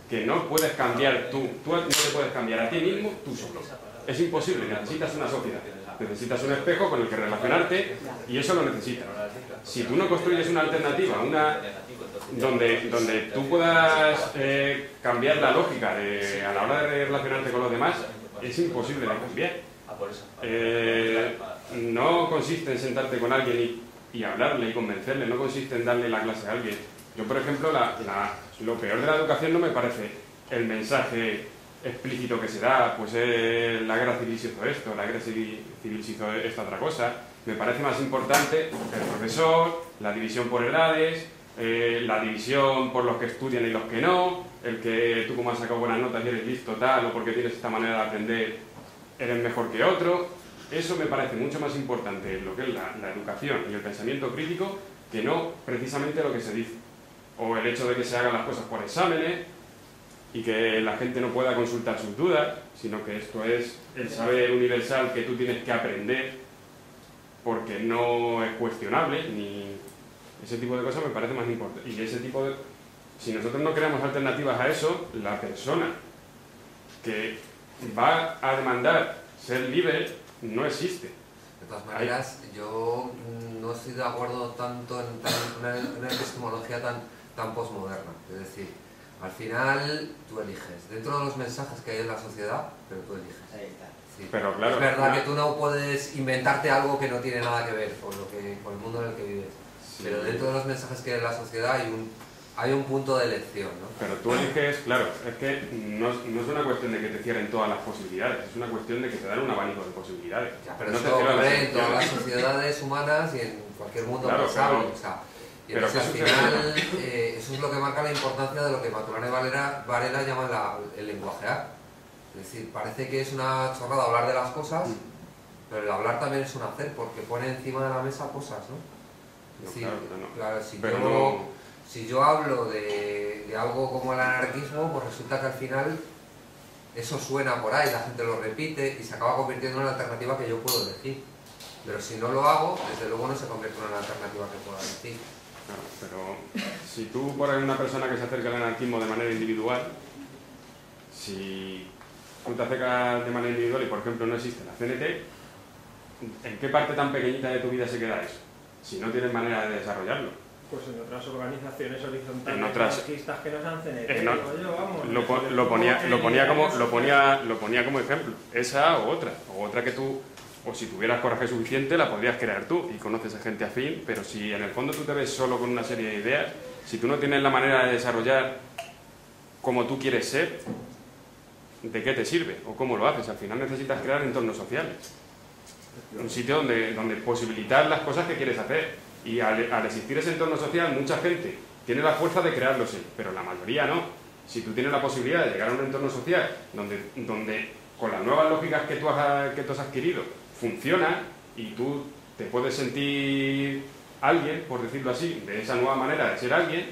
que no puedes cambiar tú no te puedes cambiar a ti mismo tú solo. Es imposible, necesitas una sociedad, necesitas un espejo con el que relacionarte y eso lo necesitas. Si tú no construyes una alternativa, donde tú puedas cambiar la lógica a la hora de relacionarte con los demás, es imposible de cambiar. No consiste en sentarte con alguien y hablarle y convencerle, no consiste en darle la clase a alguien. Yo, por ejemplo, lo peor de la educación no me parece el mensaje explícito que se da, pues la guerra civil se hizo esto, la guerra civil se hizo esta otra cosa. Me parece más importante el profesor, la división por edades, la división por los que estudian y los que no, el que tú como has sacado buenas notas y eres listo tal, o porque tienes esta manera de aprender eres mejor que otro. Eso me parece mucho más importante en lo que es la educación y el pensamiento crítico que no precisamente lo que se dice. O el hecho de que se hagan las cosas por exámenes y que la gente no pueda consultar sus dudas, sino que esto es el saber universal que tú tienes que aprender porque no es cuestionable, ni ese tipo de cosas me parece más importante. Y ese tipo de... Si nosotros no creamos alternativas a eso, la persona que va a demandar ser libre no existe. De todas maneras, yo no estoy de acuerdo tanto en una epistemología tan posmoderna. Es decir, al final tú eliges. Dentro de los mensajes que hay en la sociedad, pero tú eliges. Ahí está. Sí. Pero claro, es verdad que tú no puedes inventarte algo que no tiene nada que ver con el mundo en el que vives. Sí. Pero dentro de los mensajes que hay en la sociedad hay un punto de elección, ¿no? Pero tú eliges, claro, es que no es una cuestión de que te cierren todas las posibilidades, es una cuestión de que te dan un abanico de posibilidades. Ya, pero no eso ocurre en todas las sociedades humanas y en cualquier mundo pensable. Claro. O sea, y entonces al final eso es lo que marca la importancia de lo que Maturana y Varela llaman el lenguajear. Es decir, parece que es una chorrada hablar de las cosas, Pero el hablar también es un hacer, porque pone encima de la mesa cosas, ¿no? No, Sí, claro, pero no. claro, Pero no. si yo hablo de algo como el anarquismo, pues resulta que al final eso suena por ahí, la gente lo repite y se acaba convirtiendo en una alternativa que yo puedo elegir. Pero si no lo hago, desde luego no se convierte en una alternativa que pueda elegir. Claro, pero si tú por ahí una persona que se acerca al anarquismo de manera individual, si tú te acercas de manera individual y por ejemplo no existe la CNT, ¿en qué parte tan pequeñita de tu vida se queda eso? Si no tienes manera de desarrollarlo. Pues en otras organizaciones horizontales En otras, anarquistas que no sean CNT, no, digo yo, vamos, lo ponía como ejemplo. Esa o otra que tú, o si tuvieras coraje suficiente, la podrías crear tú y conoces a gente afín, pero si en el fondo tú te ves solo con una serie de ideas, si tú no tienes la manera de desarrollar como tú quieres ser, ¿de qué te sirve? ¿O cómo lo haces? Al final necesitas crear entornos sociales. Un sitio donde posibilitar las cosas que quieres hacer. Y al existir ese entorno social, mucha gente tiene la fuerza de crearlo, sí, pero la mayoría no. Si tú tienes la posibilidad de llegar a un entorno social donde con las nuevas lógicas que tú has adquirido funciona y tú te puedes sentir alguien, por decirlo así, de esa nueva manera de ser alguien,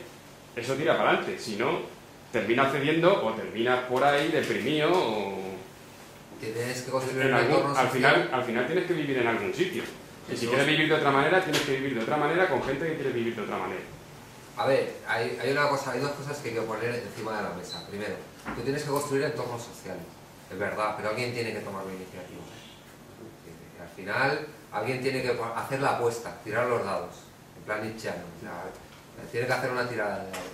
eso tira para adelante. Si no, terminas cediendo o terminas por ahí deprimido o... Tienes que construir un entorno social. Al final tienes que vivir en algún sitio. Y si quieres vivir de otra manera, tienes que vivir de otra manera con gente que quiere vivir de otra manera. A ver, hay dos cosas que hay que poner encima de la mesa. Primero, tú tienes que construir entornos sociales, es verdad, pero alguien tiene que tomar la iniciativa. Al final, alguien tiene que hacer la apuesta, tirar los dados, en plan nietzscheano. O sea, tiene que hacer una tirada de dados.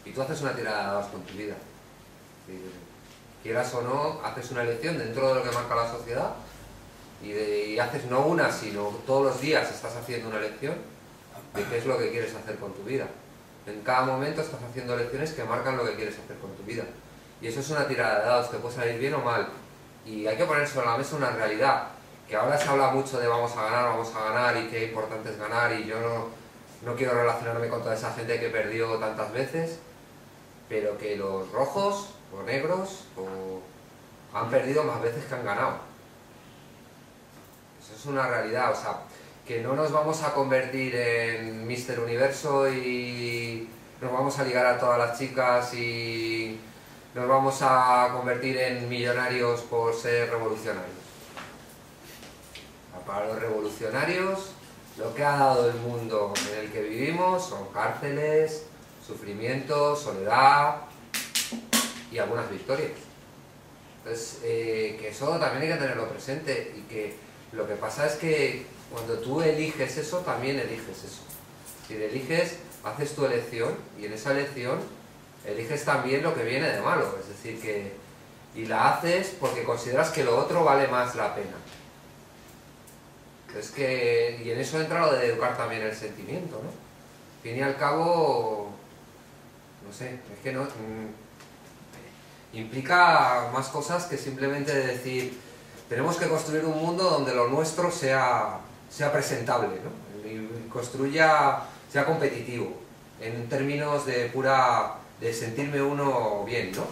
Y tú haces una tirada de dados con tu vida. Quieras o no, haces una elección dentro de lo que marca la sociedad y haces no una, sino todos los días estás haciendo una elección de qué es lo que quieres hacer con tu vida. En cada momento estás haciendo elecciones que marcan lo que quieres hacer con tu vida. Y eso es una tirada de dados, te puede salir bien o mal. Y hay que poner sobre la mesa una realidad, que ahora se habla mucho de vamos a ganar y qué importante es ganar, y yo no quiero relacionarme con toda esa gente que perdió tantas veces, pero que los rojos o negros han perdido más veces que han ganado. Eso es una realidad, o sea, que no nos vamos a convertir en Mr. Universo y nos vamos a ligar a todas las chicas y nos vamos a convertir en millonarios por ser revolucionarios. Para los revolucionarios, lo que ha dado el mundo en el que vivimos son cárceles, sufrimiento, soledad y algunas victorias. Entonces, que eso también hay que tenerlo presente y que lo que pasa es que cuando tú eliges eso, también eliges eso. Si eliges, haces tu elección y en esa elección eliges también lo que viene de malo, es decir, y la haces porque consideras que lo otro vale más la pena. Y en eso entra lo de educar también el sentimiento, ¿no? Al fin y al cabo, no sé, es que no... implica más cosas que simplemente decir tenemos que construir un mundo donde lo nuestro sea presentable, ¿no? Y sea competitivo, en términos de sentirme uno bien, ¿no?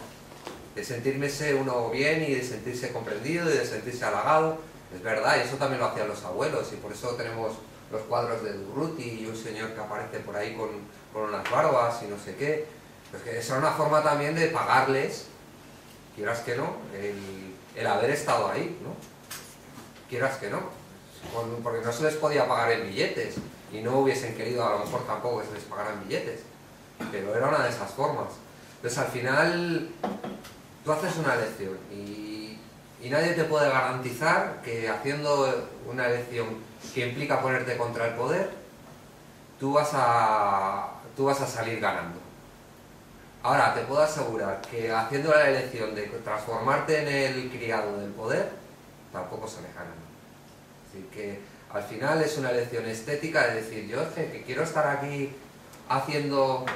De sentirme uno bien y de sentirse comprendido y de sentirse halagado. Es verdad, y eso también lo hacían los abuelos, y por eso tenemos los cuadros de Durruti y un señor que aparece por ahí con unas barbas y no sé qué. Pues que esa era una forma también de pagarles, quieras que no, el haber estado ahí, ¿no? Quieras que no, porque no se les podía pagar en billetes y no hubiesen querido a lo mejor tampoco que se les pagaran billetes, pero era una de esas formas. Entonces al final tú haces una elección y nadie te puede garantizar que haciendo una elección que implica ponerte contra el poder, tú vas a salir ganando. Ahora, te puedo asegurar que haciendo la elección de transformarte en el criado del poder, tampoco se le gana. Es decir, que al final es una elección estética de decir, yo es que quiero estar aquí haciendo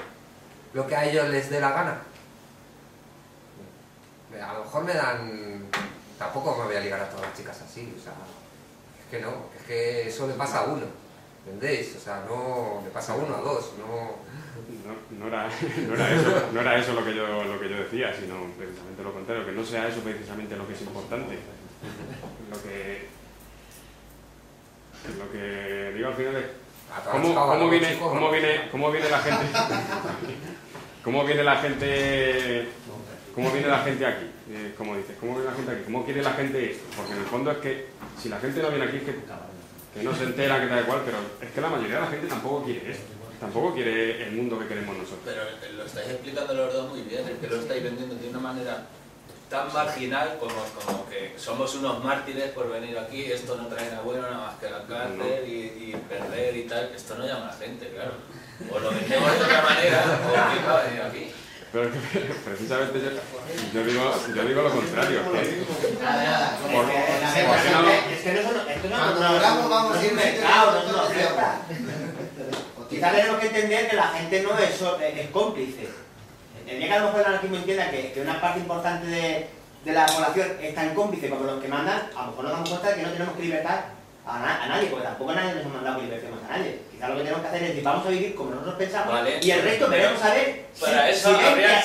lo que a ellos les dé la gana. A lo mejor me dan... Tampoco me voy a ligar a todas las chicas así, o sea, es que no, es que eso le pasa a uno, ¿entendéis? O sea, no le pasa a uno, a dos, no era eso lo que yo decía, sino precisamente lo contrario, que no sea eso precisamente lo que es importante. Lo que digo al final es ¿Cómo viene la gente? ¿Cómo viene la gente aquí? Como dices, ¿cómo viene la gente aquí? ¿Cómo quiere la gente esto? Porque en el fondo es que si la gente no viene aquí es que no se entera, que tal cual, pero es que la mayoría de la gente tampoco quiere esto. Tampoco quiere el mundo que queremos nosotros. Pero lo estáis explicando los dos muy bien, es que lo estáis vendiendo de una manera tan marginal como que somos unos mártires por venir aquí, esto no trae nada bueno, nada más que la cárcel y perder y tal. Esto no llama a la gente, claro. O lo vendemos de otra manera, o quién va a venir aquí. Pero es que precisamente yo digo lo contrario. Es que no vamos a ir mercado, no es una oferta. Quizás tenemos que entender que la gente no es cómplice. El día que a lo mejor el anarquismo entienda que una parte importante de la población es tan cómplice como los que mandan, a lo mejor nos damos cuenta de que no tenemos que libertar a nadie, porque tampoco nadie nos ha mandado que libertemos a nadie. Quizás lo que tenemos que hacer es decir, vamos a vivir como nosotros pensamos, vale, y el resto veremos a ver para eso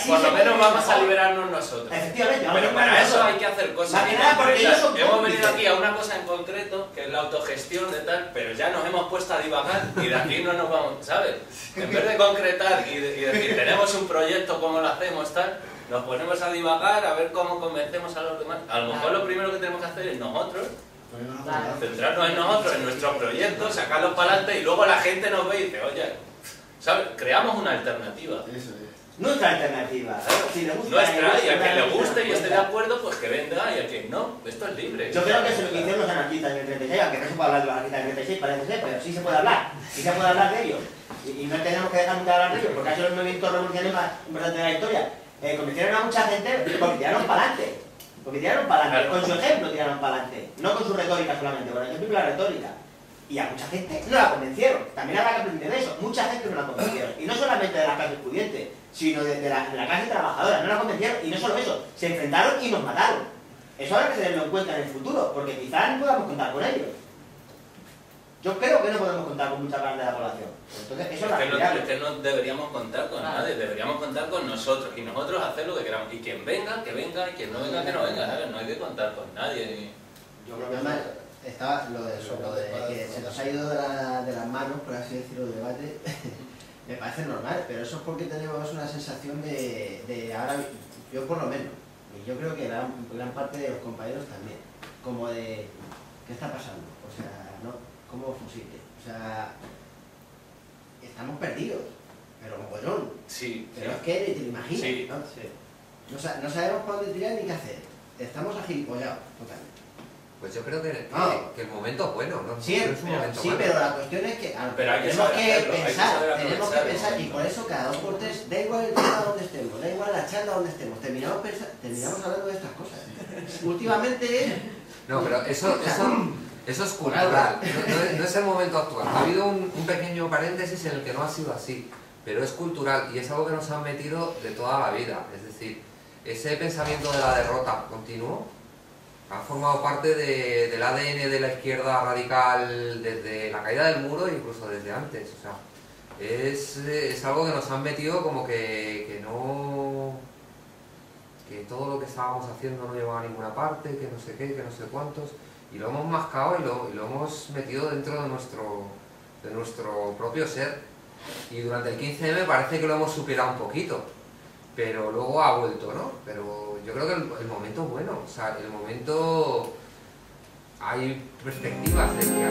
por lo menos vamos a liberarnos nosotros. Efectivamente, pero para eso hay que hacer cosas concretas. Hemos venido aquí a una cosa en concreto, que es la autogestión de tal, pero ya nos hemos puesto a divagar y de aquí no nos vamos, ¿sabes? En vez de concretar y decir, tenemos un proyecto, ¿cómo lo hacemos, tal? Nos ponemos a divagar, a ver cómo convencemos a los demás. A lo mejor lo primero que tenemos que hacer es nosotros, centrarnos en nosotros, en nuestros proyectos, sacarlos para adelante y luego la gente nos ve y dice, oye, ¿sabes? Creamos una alternativa. Nuestra alternativa. Si le gusta, nuestra, y a quien le guste y esté de acuerdo, pues que venga, y a quien no, esto es libre. Yo creo que eso es lo que hicieron los anarquistas en el 36, aunque no se puede hablar de los anarquistas en el 36, parece ser, pero sí se puede hablar. Sí se puede hablar de ellos. Y no tenemos que dejar nunca de hablar de ellos, porque ha sido el movimiento revolucionario más importante de la historia. Convencieron a mucha gente porque tiraron para adelante. Porque tiraron para adelante, con su ejemplo tiraron para adelante, no con su retórica solamente, con el ejemplo y la retórica. Y a mucha gente no la convencieron, también habrá que aprender de eso, mucha gente no la convencieron. Y no solamente de las clases pudientes, sino de la clase trabajadora, no la convencieron. Y no solo eso, se enfrentaron y nos mataron. Eso habrá que tenerlo en cuenta en el futuro, porque quizás no podamos contar con ellos. Yo creo que no podemos contar con mucha parte de la población. Entonces, eso es que no deberíamos contar con nadie, deberíamos contar con nosotros y nosotros hacer lo que queramos. Y quien venga, que venga, y quien no venga, que no venga, ¿sabes? No hay que contar con nadie. Yo creo que además está lo de que se nos ha ido de las manos, por así decirlo, el debate, me parece normal, pero eso es porque tenemos una sensación de ahora, yo por lo menos, y yo creo que gran parte de los compañeros también, como de, ¿qué está pasando? O sea, ¿no? Como fusible. O sea, estamos perdidos, pero mogollón. Sí. Pero es que te lo imaginas, sí, ¿no? Sí. No sabemos para dónde tirar ni qué hacer. Estamos agilipollados, totalmente. Pues yo creo que el momento es bueno, ¿no? Sí, pero la cuestión es que tenemos que pensar, y por eso cada 2 por 3, da igual el tema donde estemos, da igual la charla donde estemos, terminamos hablando de estas cosas. Últimamente no, pero eso es cultural, no es el momento actual. Ha habido un pequeño paréntesis en el que no ha sido así, pero es cultural y es algo que nos han metido de toda la vida. Es decir, ese pensamiento de la derrota continuo ha formado parte del ADN de la izquierda radical desde la caída del muro e incluso desde antes. O sea, es algo que nos han metido como que todo lo que estábamos haciendo no llevaba a ninguna parte, que no sé qué, que no sé cuántos, y lo hemos mascado y lo hemos metido dentro de nuestro propio ser. Y durante el 15M parece que lo hemos superado un poquito, pero luego ha vuelto, ¿no? Pero yo creo que el momento es bueno, o sea, el momento hay perspectivas de que